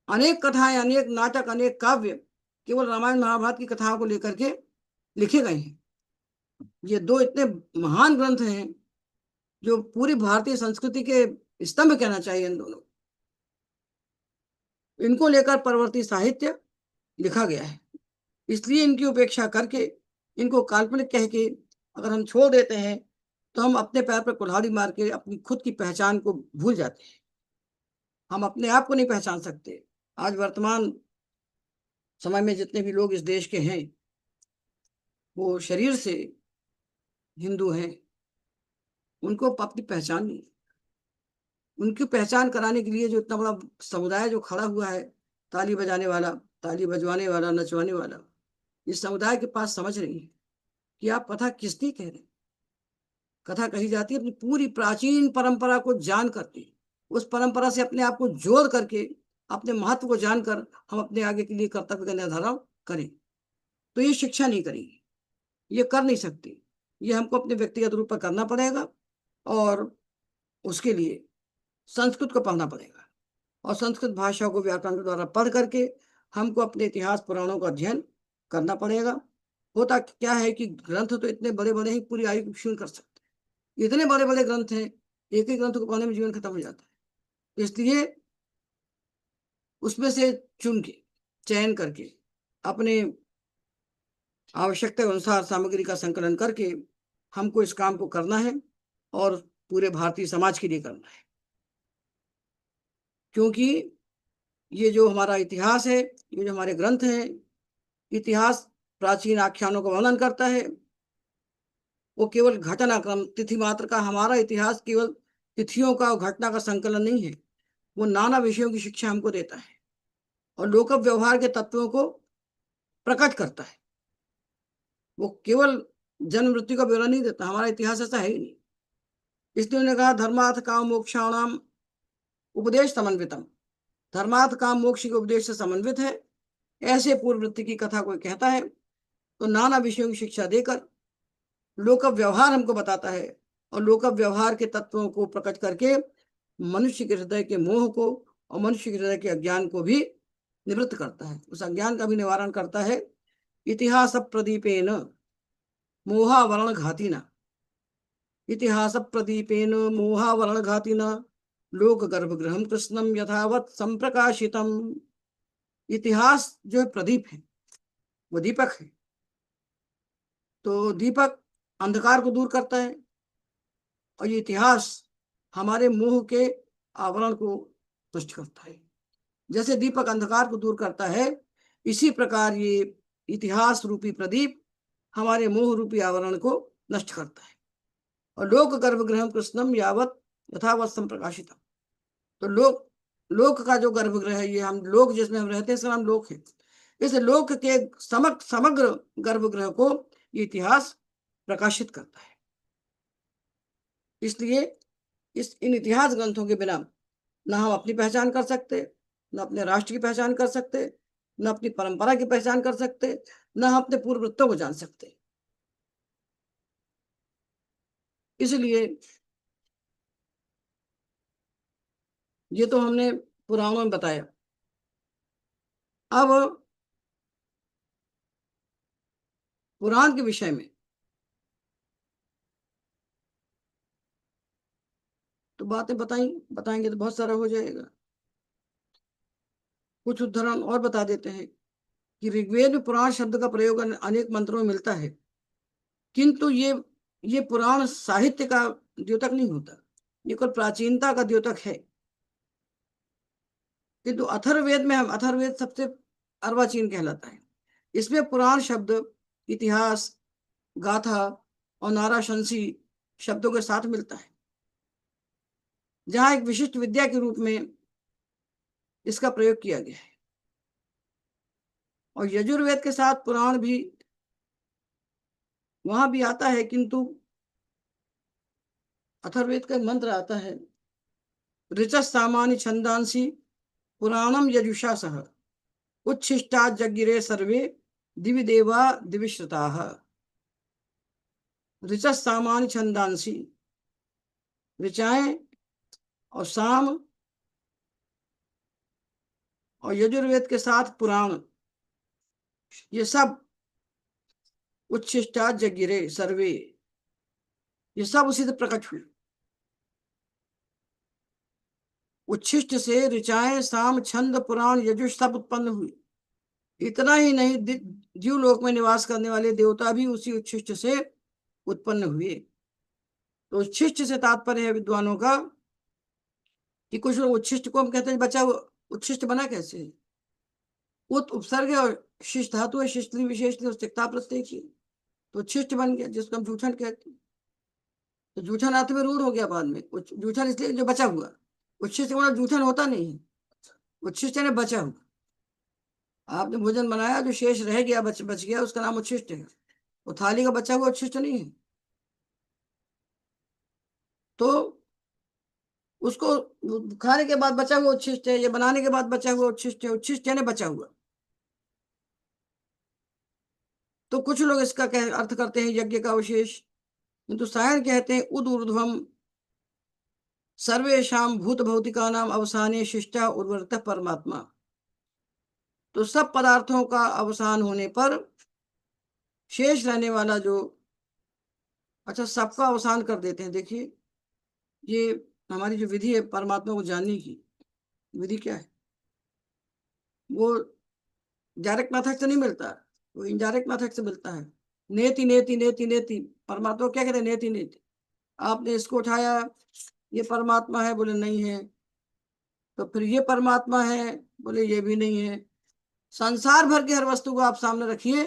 Speaker 1: अनेक कथाएं, अनेक नाटक, अनेक काव्य केवल रामायण महाभारत की कथाओं को लेकर के लिखे गए हैं। ये दो इतने महान ग्रंथ हैं जो पूरी भारतीय संस्कृति के स्तंभ कहना चाहिए इन दोनों। इनको लेकर परवर्ती साहित्य लिखा गया है। इसलिए इनकी उपेक्षा करके, इनको काल्पनिक कह के अगर हम छोड़ देते हैं तो हम अपने पैर पर कुल्हाड़ी मार के अपनी खुद की पहचान को भूल जाते हैं। हम अपने आप को नहीं पहचान सकते। आज वर्तमान समय में जितने भी लोग इस देश के हैं वो शरीर से हिंदू हैं, उनको अपनी पहचान नहीं। उनकी पहचान कराने के लिए जो इतना बड़ा समुदाय जो खड़ा हुआ है, ताली बजाने वाला, ताली बजवाने वाला, नचवाने वाला, इस समुदाय के पास समझ नहीं है कि आप कथा किसकी कह रहे हैं। कथा कही जाती है अपनी पूरी प्राचीन परंपरा को जान करके, उस परंपरा से अपने आप को जोड़ करके, अपने महत्व को जानकर हम अपने आगे के लिए कर्तव्य का निर्धारण करें। तो ये शिक्षा नहीं करेगी, ये कर नहीं सकती। ये हमको अपने व्यक्तिगत रूप पर करना पड़ेगा और उसके लिए संस्कृत को पढ़ना पड़ेगा और संस्कृत भाषा को व्याकरण के द्वारा पढ़ करके हमको अपने इतिहास पुराणों का अध्ययन करना पड़ेगा। होता क्या है कि ग्रंथ तो इतने बड़े बड़े हैं, पूरी आयु क्षीण कर सकते हैं। इतने बड़े बड़े ग्रंथ हैं, एक ही ग्रंथ को पढ़ने में जीवन खत्म हो जाता है। इसलिए उसमें से चुन के, चयन करके, अपने आवश्यकता के अनुसार सामग्री का संकलन करके हमको इस काम को करना है और पूरे भारतीय समाज के लिए करना है। क्योंकि ये जो हमारा इतिहास है, ये जो हमारे ग्रंथ हैं, इतिहास प्राचीन आख्यानों का वर्णन करता है। वो केवल घटनाक्रम, तिथि मात्र का, हमारा इतिहास केवल तिथियों का और घटना का संकलन नहीं है। वो नाना विषयों की शिक्षा हमको देता है और लोक व्यवहार के तत्वों को प्रकट करता है। वो केवल जन्म मृत्यु का ब्यौरा नहीं देता। हमारा इतिहास ऐसा है ही नहीं। इसलिए उन्होंने कहा धर्मार्थ काम मोक्षाणाम उपदेश समन्वितम। धर्मार्थ काम मोक्ष के उपदेश से समन्वित है। ऐसे पूर्ववृत्ति की कथा कोई कहता है तो नाना विषयों की शिक्षा देकर लोक व्यवहार हमको बताता है और लोक व्यवहार के तत्वों को प्रकट करके मनुष्य के हृदय के मोह को और मनुष्य के हृदय के अज्ञान को भी निवृत्त करता है, उस अज्ञान का भी निवारण करता है। इतिहास प्रदीपेन मोहावरण घातिना, इतिहास प्रदीपेन मोहावरण घातिना लोक गर्भगृहम कृष्णम यथावत संप्रकाशितम। इतिहास जो है प्रदीप है, वो दीपक है। तो दीपक अंधकार को दूर करता है और ये इतिहास हमारे मोह के आवरण को नष्ट करता है। जैसे दीपक अंधकार को दूर करता है, इसी प्रकार ये इतिहास रूपी प्रदीप हमारे मोह रूपी आवरण को नष्ट करता है। और लोक गर्भगृह कृष्णम यावत यथावत संप्रकाशितम। तो लोक का जो गर्भगृह है, ये हम लोक जिसमें हम रहते हैं, इसका नाम लोक है। इस लोक के समग्र गर्भगृह को ये इतिहास प्रकाशित करता है। इसलिए इन इतिहास ग्रंथों के बिना न हम अपनी पहचान कर सकते, न अपने राष्ट्र की पहचान कर सकते, न अपनी परंपरा की पहचान कर सकते, न हम अपने पूर्ववृत्तों को जान सकते। इसलिए ये तो हमने पुराणों में बताया। अब पुराण के विषय में तो बातें बताएंगे तो बहुत सारा हो जाएगा। कुछ उदाहरण और बता देते हैं कि ऋग्वेद में पुराण शब्द का प्रयोग अनेक मंत्रों में मिलता है, किंतु ये पुराण साहित्य का द्योतक नहीं होता, ये केवल प्राचीनता का द्योतक है। किंतु अथर्ववेद में, हम अथर्ववेद सबसे अर्वाचीन कहलाता है। इसमें पुराण शब्द इतिहास, गाथा और नाराशंसी शब्दों के साथ मिलता है, जहां एक विशिष्ट विद्या के रूप में इसका प्रयोग किया गया है। और यजुर्वेद के साथ पुराण भी वहां भी आता है, किंतु अथर्ववेद का मंत्र आता है ऋच सामान्य छंदांसी पुराणम यजुषा सह। उच्छिष्टा जगिरे सर्वे दिवि देवा दिविश्रुताः ऋचः सामान्य छंदांसी। ऋचाएं और साम और यजुर्वेद के साथ पुराण, ये सब उच्छिष्टा जगिरे सर्वे, ये सब उसी से प्रकट हुए। उच्छिष्ट से ऋचाएं साम छंद पुराण यजुष सब उत्पन्न हुई। इतना ही नहीं, जीवलोक में निवास करने वाले देवता भी उसी उच्छिष्ट से उत्पन्न हुए। तो उच्छिष्ट से तात्पर्य है विद्वानों का कि कुछ लोग उच्छिष्ट को हम कहते हैं बचा हुआ, उच्छिष्ट बना कैसे? उत उपसर्ग है और शिष्ट धातु है, शिष्टि विशेषण उसका प्रत्यय की, तो उच्छिष्ट बन गया, जिसको हम जूठन कहते हैं। तो जूठन अर्थ में रूढ़ हो गया बाद में, जूठन इसलिए जो बचा हुआ। उच्छिष्ट मतलब जूठन होता नहीं है, उच्छिष्ट है बचा हुआ। आपने भोजन बनाया, जो शेष रह गया, बच गया, उसका नाम उच्छिष्ट है। वो थाली का बचा हुआ उच्छिष्ट नहीं है। तो उसको खाने के बाद बचा हुआ उच्छिष्ट है, या बनाने के बाद बचा हुआ उच्छिष्ट है। उच्छिष्ट यानी बचा हुआ। तो कुछ लोग इसका अर्थ करते हैं यज्ञ का अवशेष, किंतु सायण कहते हैं उद ऊर्ध्वम सर्वेशाम भूत भौतिका नाम अवसाने शिष्टा उर्वरतः परमात्मा। तो सब पदार्थों का अवसान होने पर शेष रहने वाला जो, अच्छा सबका अवसान कर देते हैं। देखिए, ये हमारी जो विधि है परमात्मा को जानने की, विधि क्या है? वो डायरेक्ट मेथड से नहीं मिलता, वो इनडायरेक्ट मेथड से मिलता है। नेति नेति नेति नेति, परमात्मा को क्या कहते हैं? नेति नेति। आपने इसको उठाया, ये परमात्मा है, बोले नहीं है। तो फिर ये परमात्मा है, बोले ये भी नहीं है। संसार भर की हर वस्तु को आप सामने रखिए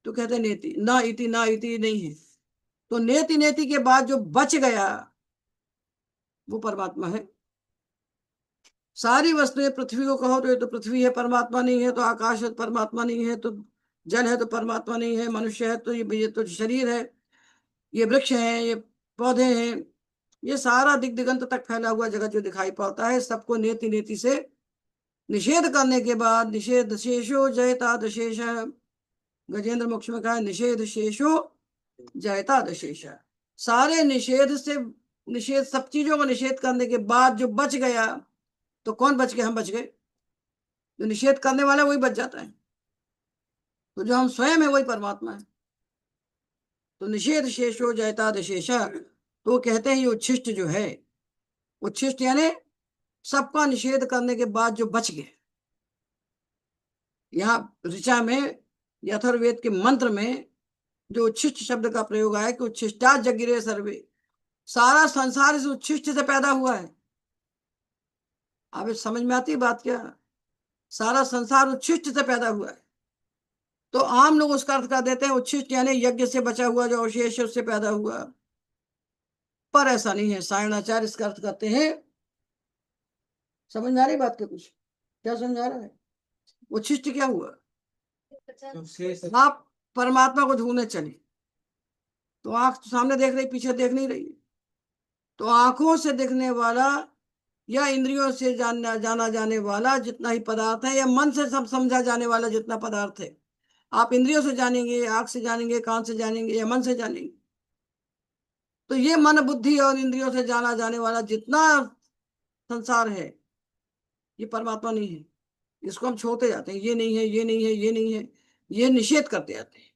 Speaker 1: तो कहते हैं नेति, ना इति ना इति नहीं है। तो नेति नेति के बाद जो बच गया वो परमात्मा है। सारी वस्तुएं, पृथ्वी को कहो तो ये तो पृथ्वी है, परमात्मा नहीं है। तो आकाश है, परमात्मा नहीं है। तो जल है तो परमात्मा नहीं है। मनुष्य है तो ये तो शरीर है। ये वृक्ष है, ये पौधे हैं, ये सारा दिग दिगंत तक फैला हुआ जगत जो दिखाई पड़ता है, सबको नेति नेति से निषेध करने के बाद, निषेध शेषो जयता दशेष, गजेंद्र मोक्ष में कहा है निषेध शेषो जयता दशेष। सारे निषेध से, निषेध सब चीजों का निषेध करने के बाद जो बच गया, तो कौन बच गए? हम बच गए। जो निषेध करने वाला वही बच जाता है, तो जो हम स्वयं है वही परमात्मा है। तो निषेध शेषो जयता दशेष, तो कहते हैं ये उच्छिष्ट जो है, उच्छिष्ट यानी सबका निषेध करने के बाद जो बच गए। यहाँ ऋचा में, यथर्वेद के मंत्र में जो उच्छिष्ट शब्द का प्रयोग आया कि उच्छिष्टा जगिरे सर्वे, सारा संसार इस उच्छिष्ट से पैदा हुआ है। अब समझ में आती है बात क्या? सारा संसार उच्छिष्ट से पैदा हुआ है। तो आम लोग उसका अर्थ कर देते हैं उच्छिष्ट यानी यज्ञ से बचा हुआ जो अवशेष है उससे पैदा हुआ, पर ऐसा नहीं है। सायणाचार्य इसका अर्थ करते हैं, समझ में आ रही बात के कुछ? क्या समझ आ रहा है? उच्छिष्ट क्या हुआ? आप परमात्मा को ढूंढने चले तो आंख तो सामने देख रही, पीछे देख नहीं रही। तो आंखों से देखने वाला या इंद्रियों से जाना जाने वाला जितना ही पदार्थ है, या मन से सब समझा जाने वाला जितना पदार्थ है, आप इंद्रियों से जानेंगे, आंख से जानेंगे, कान से जानेंगे, या मन से जानेंगे। तो ये मन बुद्धि और इंद्रियों से जाना जाने वाला जितना संसार है, ये परमात्मा नहीं है। इसको हम छोड़ते जाते हैं, ये नहीं है, ये नहीं है, ये नहीं है, ये निषेध करते जाते हैं।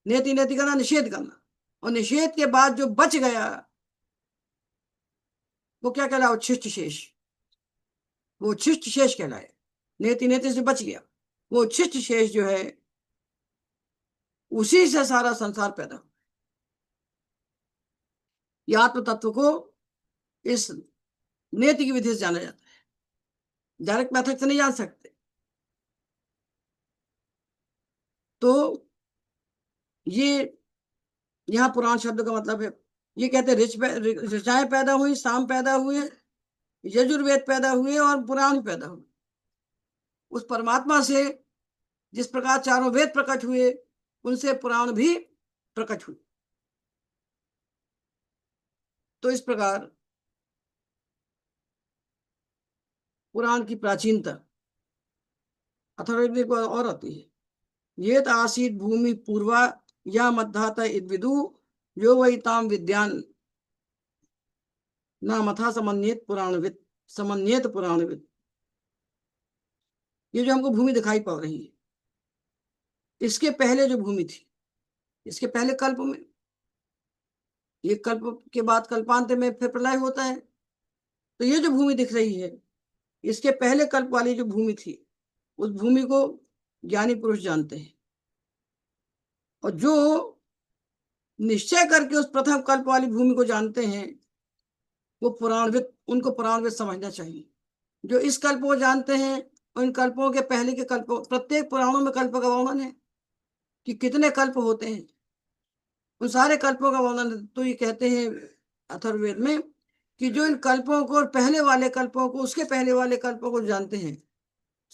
Speaker 1: नेति नेति करना, निषेध करना, और निषेध के बाद जो बच गया वो क्या कहलाया? उच्छिष्ट शेष। वो उच्छिष्ट शेष कहलाए। नेति नेति से बच गया, वो उच्छिष्ट शेष जो है, उसी से सारा संसार पैदा हुआ। ये आत्म तत्व को इस नेति की विधि से जाना जाता है, डायरेक्ट मेथड से नहीं जान सकते। तो ये यहाँ पुराण शब्द का मतलब है, ये कहते हैं ऋचाएं पैदा हुई, साम पैदा हुए, यजुर्वेद पैदा हुए और पुराण पैदा हुए। उस परमात्मा से जिस प्रकार चारों वेद प्रकट हुए, उनसे पुराण भी प्रकट हुए। तो इस प्रकार पुराण की प्राचीनता अथर्ववेद में एक बात और आती है, ये आसीत भूमि पूर्वा या मध्यात विदु जो वही ताम विद्यान नामथा समन्वित पुराणविद, समन्वित पुराणविद। ये जो हमको भूमि दिखाई पड़ रही है, इसके पहले जो भूमि थी, इसके पहले कल्प में, ये कल्प के बाद कल्पांत में फिर प्रलय होता है, तो ये जो भूमि दिख रही है, इसके पहले कल्प वाली जो भूमि थी, उस भूमि को ज्ञानी पुरुष जानते हैं। और जो निश्चय करके उस प्रथम कल्प वाली भूमि को जानते हैं, वो पुराणविद, उनको पुराणविद समझना चाहिए। जो इस कल्प को जानते हैं, उन कल्पों के पहले के कल्पों, प्रत्येक पुराणों में कल्प का वर्णन है कि कितने कल्प होते हैं, उन सारे कल्पों का वर्णन। तो ये कहते हैं अथर्ववेद में कि जो इन कल्पों को, पहले वाले कल्पों को, उसके पहले वाले कल्पों को जानते हैं,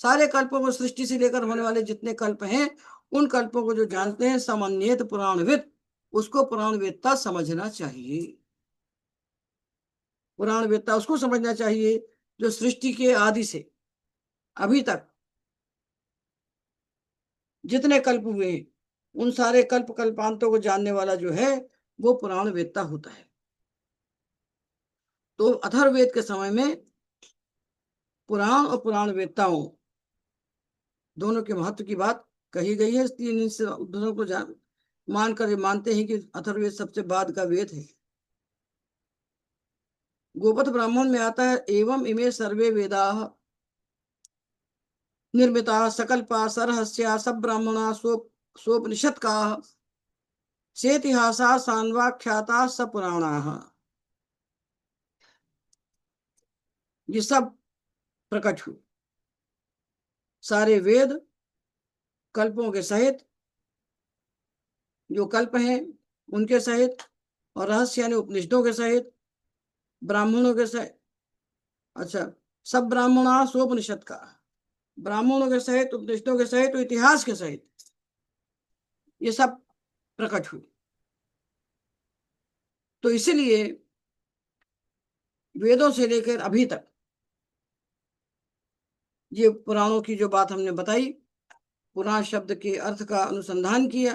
Speaker 1: सारे कल्पों को, सृष्टि से लेकर होने वाले जितने कल्प हैं, उन कल्पों को जो जानते हैं, समन्वित पुराणविद, उसको पुराणवेदता समझना चाहिए। पुराणवेदता उसको समझना चाहिए जो सृष्टि के आदि से अभी तक जितने कल्प हुए हैं, उन सारे कल्प कल्पांतों को जानने वाला जो है, वो पुराणवेदता होता है। तो अथर्ववेद के समय में पुराण और पुराणवेदताओं दोनों के महत्व की बात कही गई है। इसलिए दोनों को मानकर मानते हैं कि अथर्ववेद सबसे बाद का वेद है। गोपथ ब्राह्मण में आता है, एवं इमे सर्वे वेदा निर्मिता सकल्पा सरहस्या सब ब्राह्मणा सोपनिषद का सेतिहासा सांवाख्याता सपुराणा। ये सब प्रकट हुए, सारे वेद कल्पों के सहित, जो कल्प हैं उनके सहित, और रहस्य यानी उपनिषदों के सहित, ब्राह्मणों के सहित, अच्छा, सब ब्राह्मणा सोपनिषद का, ब्राह्मणों के सहित, उपनिषदों के सहित, इतिहास के सहित, ये सब प्रकट हुए। तो इसीलिए वेदों से लेकर अभी तक ये पुराणों की जो बात हमने बताई, पुराण शब्द के अर्थ का अनुसंधान किया,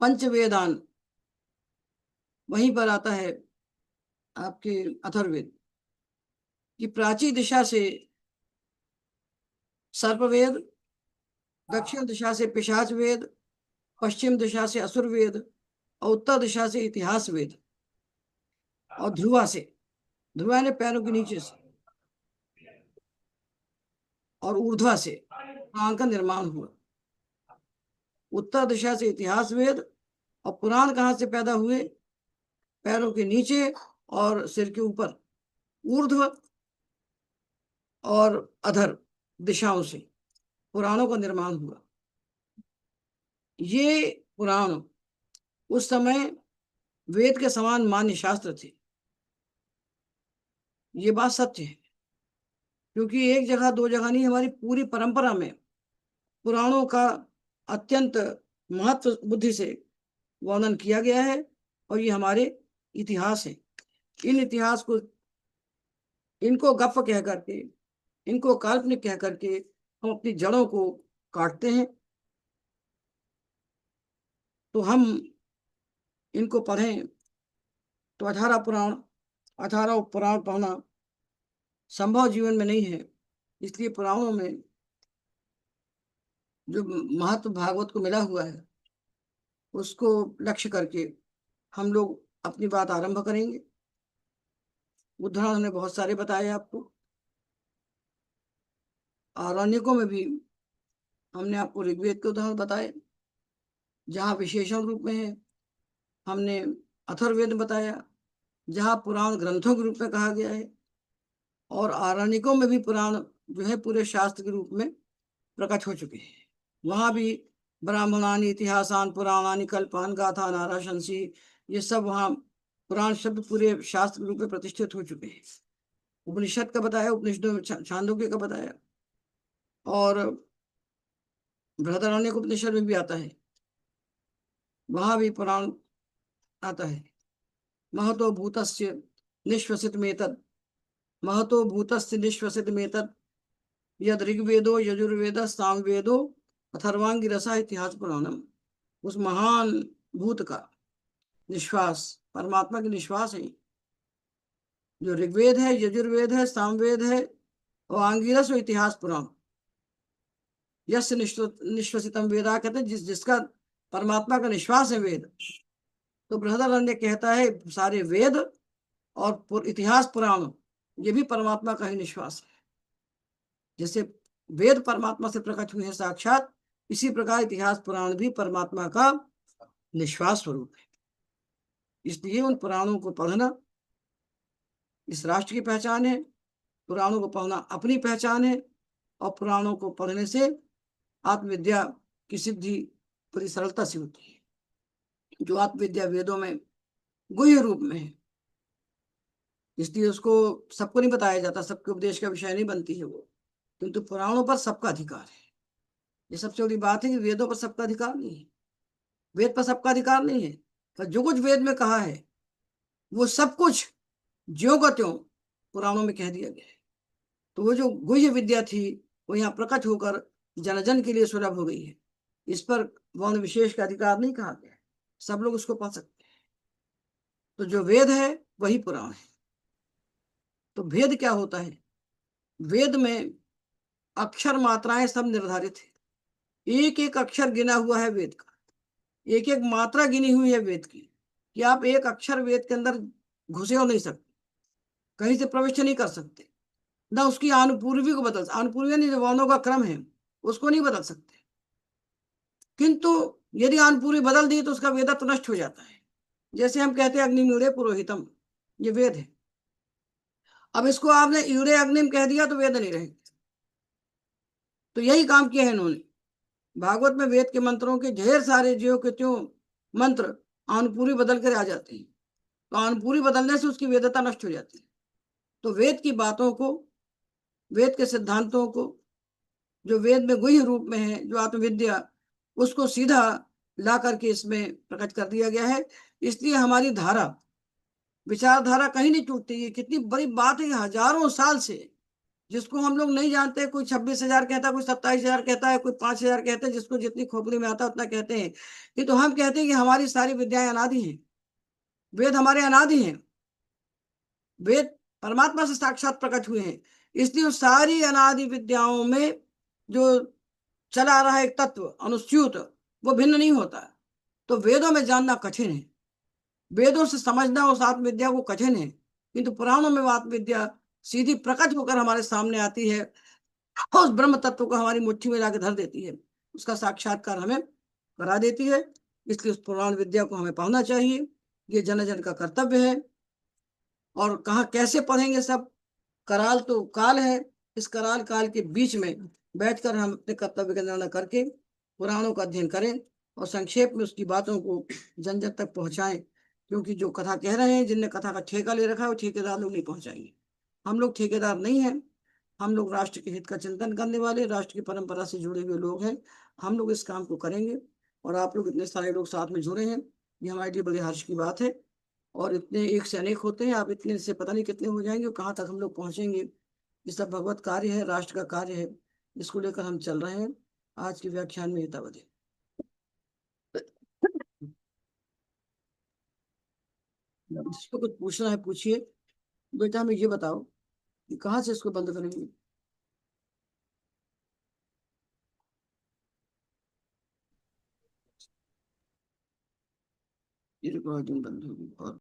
Speaker 1: पंचवेदान वहीं पर आता है आपके अथर्ववेद की। प्राचीन दिशा से सर्पवेद, दक्षिण दिशा से पिशाच वेद, पश्चिम दिशा से असुर वेद, और उत्तर दिशा से इतिहास वेद, और ध्रुवा से, ध्रुवा ने पैरों के नीचे से, और ऊर्ध्वा से पुराण का निर्माण हुआ। उत्तर दिशा से इतिहास वेद, और पुराण कहाँ से पैदा हुए? पैरों के नीचे और सिर के ऊपर, ऊर्ध्व और अधर दिशाओं से पुराणों का निर्माण हुआ। ये पुराण उस समय वेद के समान मान्य शास्त्र थे। ये बात सत्य है, क्योंकि एक जगह दो जगह नहीं, हमारी पूरी परंपरा में पुराणों का अत्यंत महत्व बुद्धि से वर्णन किया गया है। और ये हमारे इतिहास है। इन इतिहास को, इनको गप कह करके, इनको काल्पनिक कह करके हम अपनी जड़ों को काटते हैं। तो हम इनको पढ़ें तो 18 पुराण, 18 पुराण पढ़ना संभव जीवन में नहीं है। इसलिए पुराणों में जो महत्व भागवत को मिला हुआ है, उसको लक्ष्य करके हम लोग अपनी बात आरंभ करेंगे। उदाहरण हमने बहुत सारे बताए आपको, आरण्यकों में भी हमने आपको ऋग्वेद के उदाहरण बताए, जहाँ विशेषण रूप में है। हमने अथर्ववेद बताया, जहाँ पुराण ग्रंथों के रूप में कहा गया है। और आरण्यकों में भी पुराण जो है पूरे शास्त्र के रूप में प्रकट हो चुके हैं। वहाँ भी ब्राह्मणानि इतिहासान पुराणानि कल्पान गाथा नाराशंसी, ये सब वहाँ पुराण शब्द पूरे शास्त्र के रूप में प्रतिष्ठित हो चुके हैं। उपनिषद का बताया, उपनिषदों में छांदोग्य का बताया, और बृहदारण्यक उपनिषद में भी आता है, वहां भी पुराण आता है। महतो भूतस्य निश्वसित मेतद, महतो भूतस्य निश्वसित मेतद यद ऋग्वेदो यजुर्वेद सामवेदो अथर्वांगी रसा इतिहास पुराणम। उस महान भूत का निश्वास, परमात्मा की निश्वास है जो ऋग्वेद है, यजुर्वेद है, सामवेद है और आंगिरस और इतिहास पुराण। यश निश्वसितम वेदा कहते हैं जिसका परमात्मा का निश्वास है वेद। तो बृहदारण्य कहता है सारे वेद और इतिहास पुराण ये भी परमात्मा का ही निश्वास है। जैसे वेद परमात्मा से प्रकट हुए हैं साक्षात, इसी प्रकार इतिहास पुराण भी परमात्मा का निश्वास स्वरूप है। इसलिए उन पुराणों को पढ़ना इस राष्ट्र की पहचान है, पुराणों को पढ़ना अपनी पहचान है, और पुराणों को पढ़ने से आत्मविद्या की सिद्धि बड़ी सरलता से होती है। जो आत्मविद्या वेदों में गुह्य रूप में है, इसलिए उसको सबको नहीं बताया जाता, सबके उपदेश का विषय नहीं बनती है वो, किंतु पुराणों पर सबका अधिकार है। ये सबसे बड़ी बात है कि वेदों पर सबका अधिकार नहीं है, वेद पर सबका अधिकार नहीं है, पर जो कुछ वेद में कहा है वो सब कुछ ज्यों का त्यों पुराणों में कह दिया गया है। तो वो जो गुह्य विद्या थी वो यहाँ प्रकट होकर जन जन के लिए सुलभ हो गई है। इस पर वर्ण विशेष का अधिकार नहीं कहा गया है, सब लोग उसको पढ़ सकते हैं। तो जो वेद है वही पुराण है। तो भेद क्या होता है? वेद में अक्षर मात्राएं सब निर्धारित है, एक एक अक्षर गिना हुआ है वेद का, एक एक मात्रा गिनी हुई है वेद की, कि आप एक अक्षर वेद के अंदर घुसे हो नहीं सकते, कहीं से प्रविष्ट नहीं कर सकते, ना उसकी अनुपूर्वी को बदल, अनुपूर्वी नहीं जो वर्णों का क्रम है उसको नहीं बदल सकते। किंतु यदि अनुपूर्वी बदल दी तो उसका वेदत्व नष्ट हो जाता है। जैसे हम कहते हैं अग्निमीड़े पुरोहितम, ये वेद है, अब इसको आपने ईड़े अग्निम कह दिया तो वेद नहीं रहेंगे। तो यही काम किया है इन्होंने। भागवत में वेद के मंत्रों के ढेर सारे ज्यों के त्यों मंत्र अनुपूरी बदल कर आ जाते हैं, तो अनुपूरी बदलने से उसकी वेदता नष्ट हो जाती है। तो वेद की बातों को, वेद के सिद्धांतों को, जो वेद में गुह्य रूप में है जो आत्मविद्या, उसको सीधा ला करके इसमें प्रकट कर दिया गया है। इसलिए हमारी धारा, विचारधारा कहीं नहीं टूटती। ये कितनी बड़ी बात है, हजारों साल से जिसको हम लोग नहीं जानते, कोई 26,000 कहता है, कोई 27,000 कहता है, कोई 5,000 कहते हैं, जिसको जितनी खोपड़ी में आता है उतना कहते हैं। ये तो हम कहते हैं कि हमारी सारी विद्याएं अनादि हैं, वेद हमारे अनादि हैं, वेद परमात्मा से साक्षात प्रकट हुए हैं। इसलिए सारी अनादि विद्याओं में जो चला आ रहा है एक तत्व अनुस्यूत, वो भिन्न नहीं होता। तो वेदों में जानना कठिन है, वेदों से समझना उस आत्मविद्या को कठिन है, किंतु पुराणों में वो आत्मविद्या सीधी प्रकट होकर हमारे सामने आती है, उस ब्रह्म तत्व को हमारी मुट्ठी में लाकर धर देती है, उसका साक्षात्कार हमें करा देती है। इसलिए उस पुराण विद्या को हमें पढ़ना चाहिए, ये जन जन का कर्तव्य है। और कहाँ कैसे पढ़ेंगे सब, कराल तो काल है, इस कराल काल के बीच में बैठकर हम अपने कर्तव्य का निर्णय करके पुराणों का अध्ययन करें और संक्षेप में उसकी बातों को जन जन तक पहुंचाएं। क्योंकि जो कथा कह रहे हैं, जिनने कथा का ठेका ले रखा है, वो ठेकेदार लोग नहीं पहुंचाएंगे। हम लोग ठेकेदार नहीं हैं, हम लोग राष्ट्र के हित का चिंतन करने वाले, राष्ट्र की परंपरा से जुड़े हुए लोग हैं। हम लोग इस काम को करेंगे और आप लोग इतने सारे लोग साथ में जुड़े हैं, ये हमारे लिए बड़े हर्ष की बात है। और इतने एक से अनेक होते हैं, आप इतने से पता नहीं कितने हो जाएंगे और कहाँ तक हम लोग पहुंचेंगे। ये सब भगवत कार्य है, राष्ट्र का कार्य है, इसको लेकर हम चल रहे हैं। आज के व्याख्यान में हितावधि। जिसको कुछ पूछना है पूछिए। बेटा हमें ये बताओ कि कहाँ से इसको बंद करेंगे? ये रिकॉर्डिंग बंद होगी और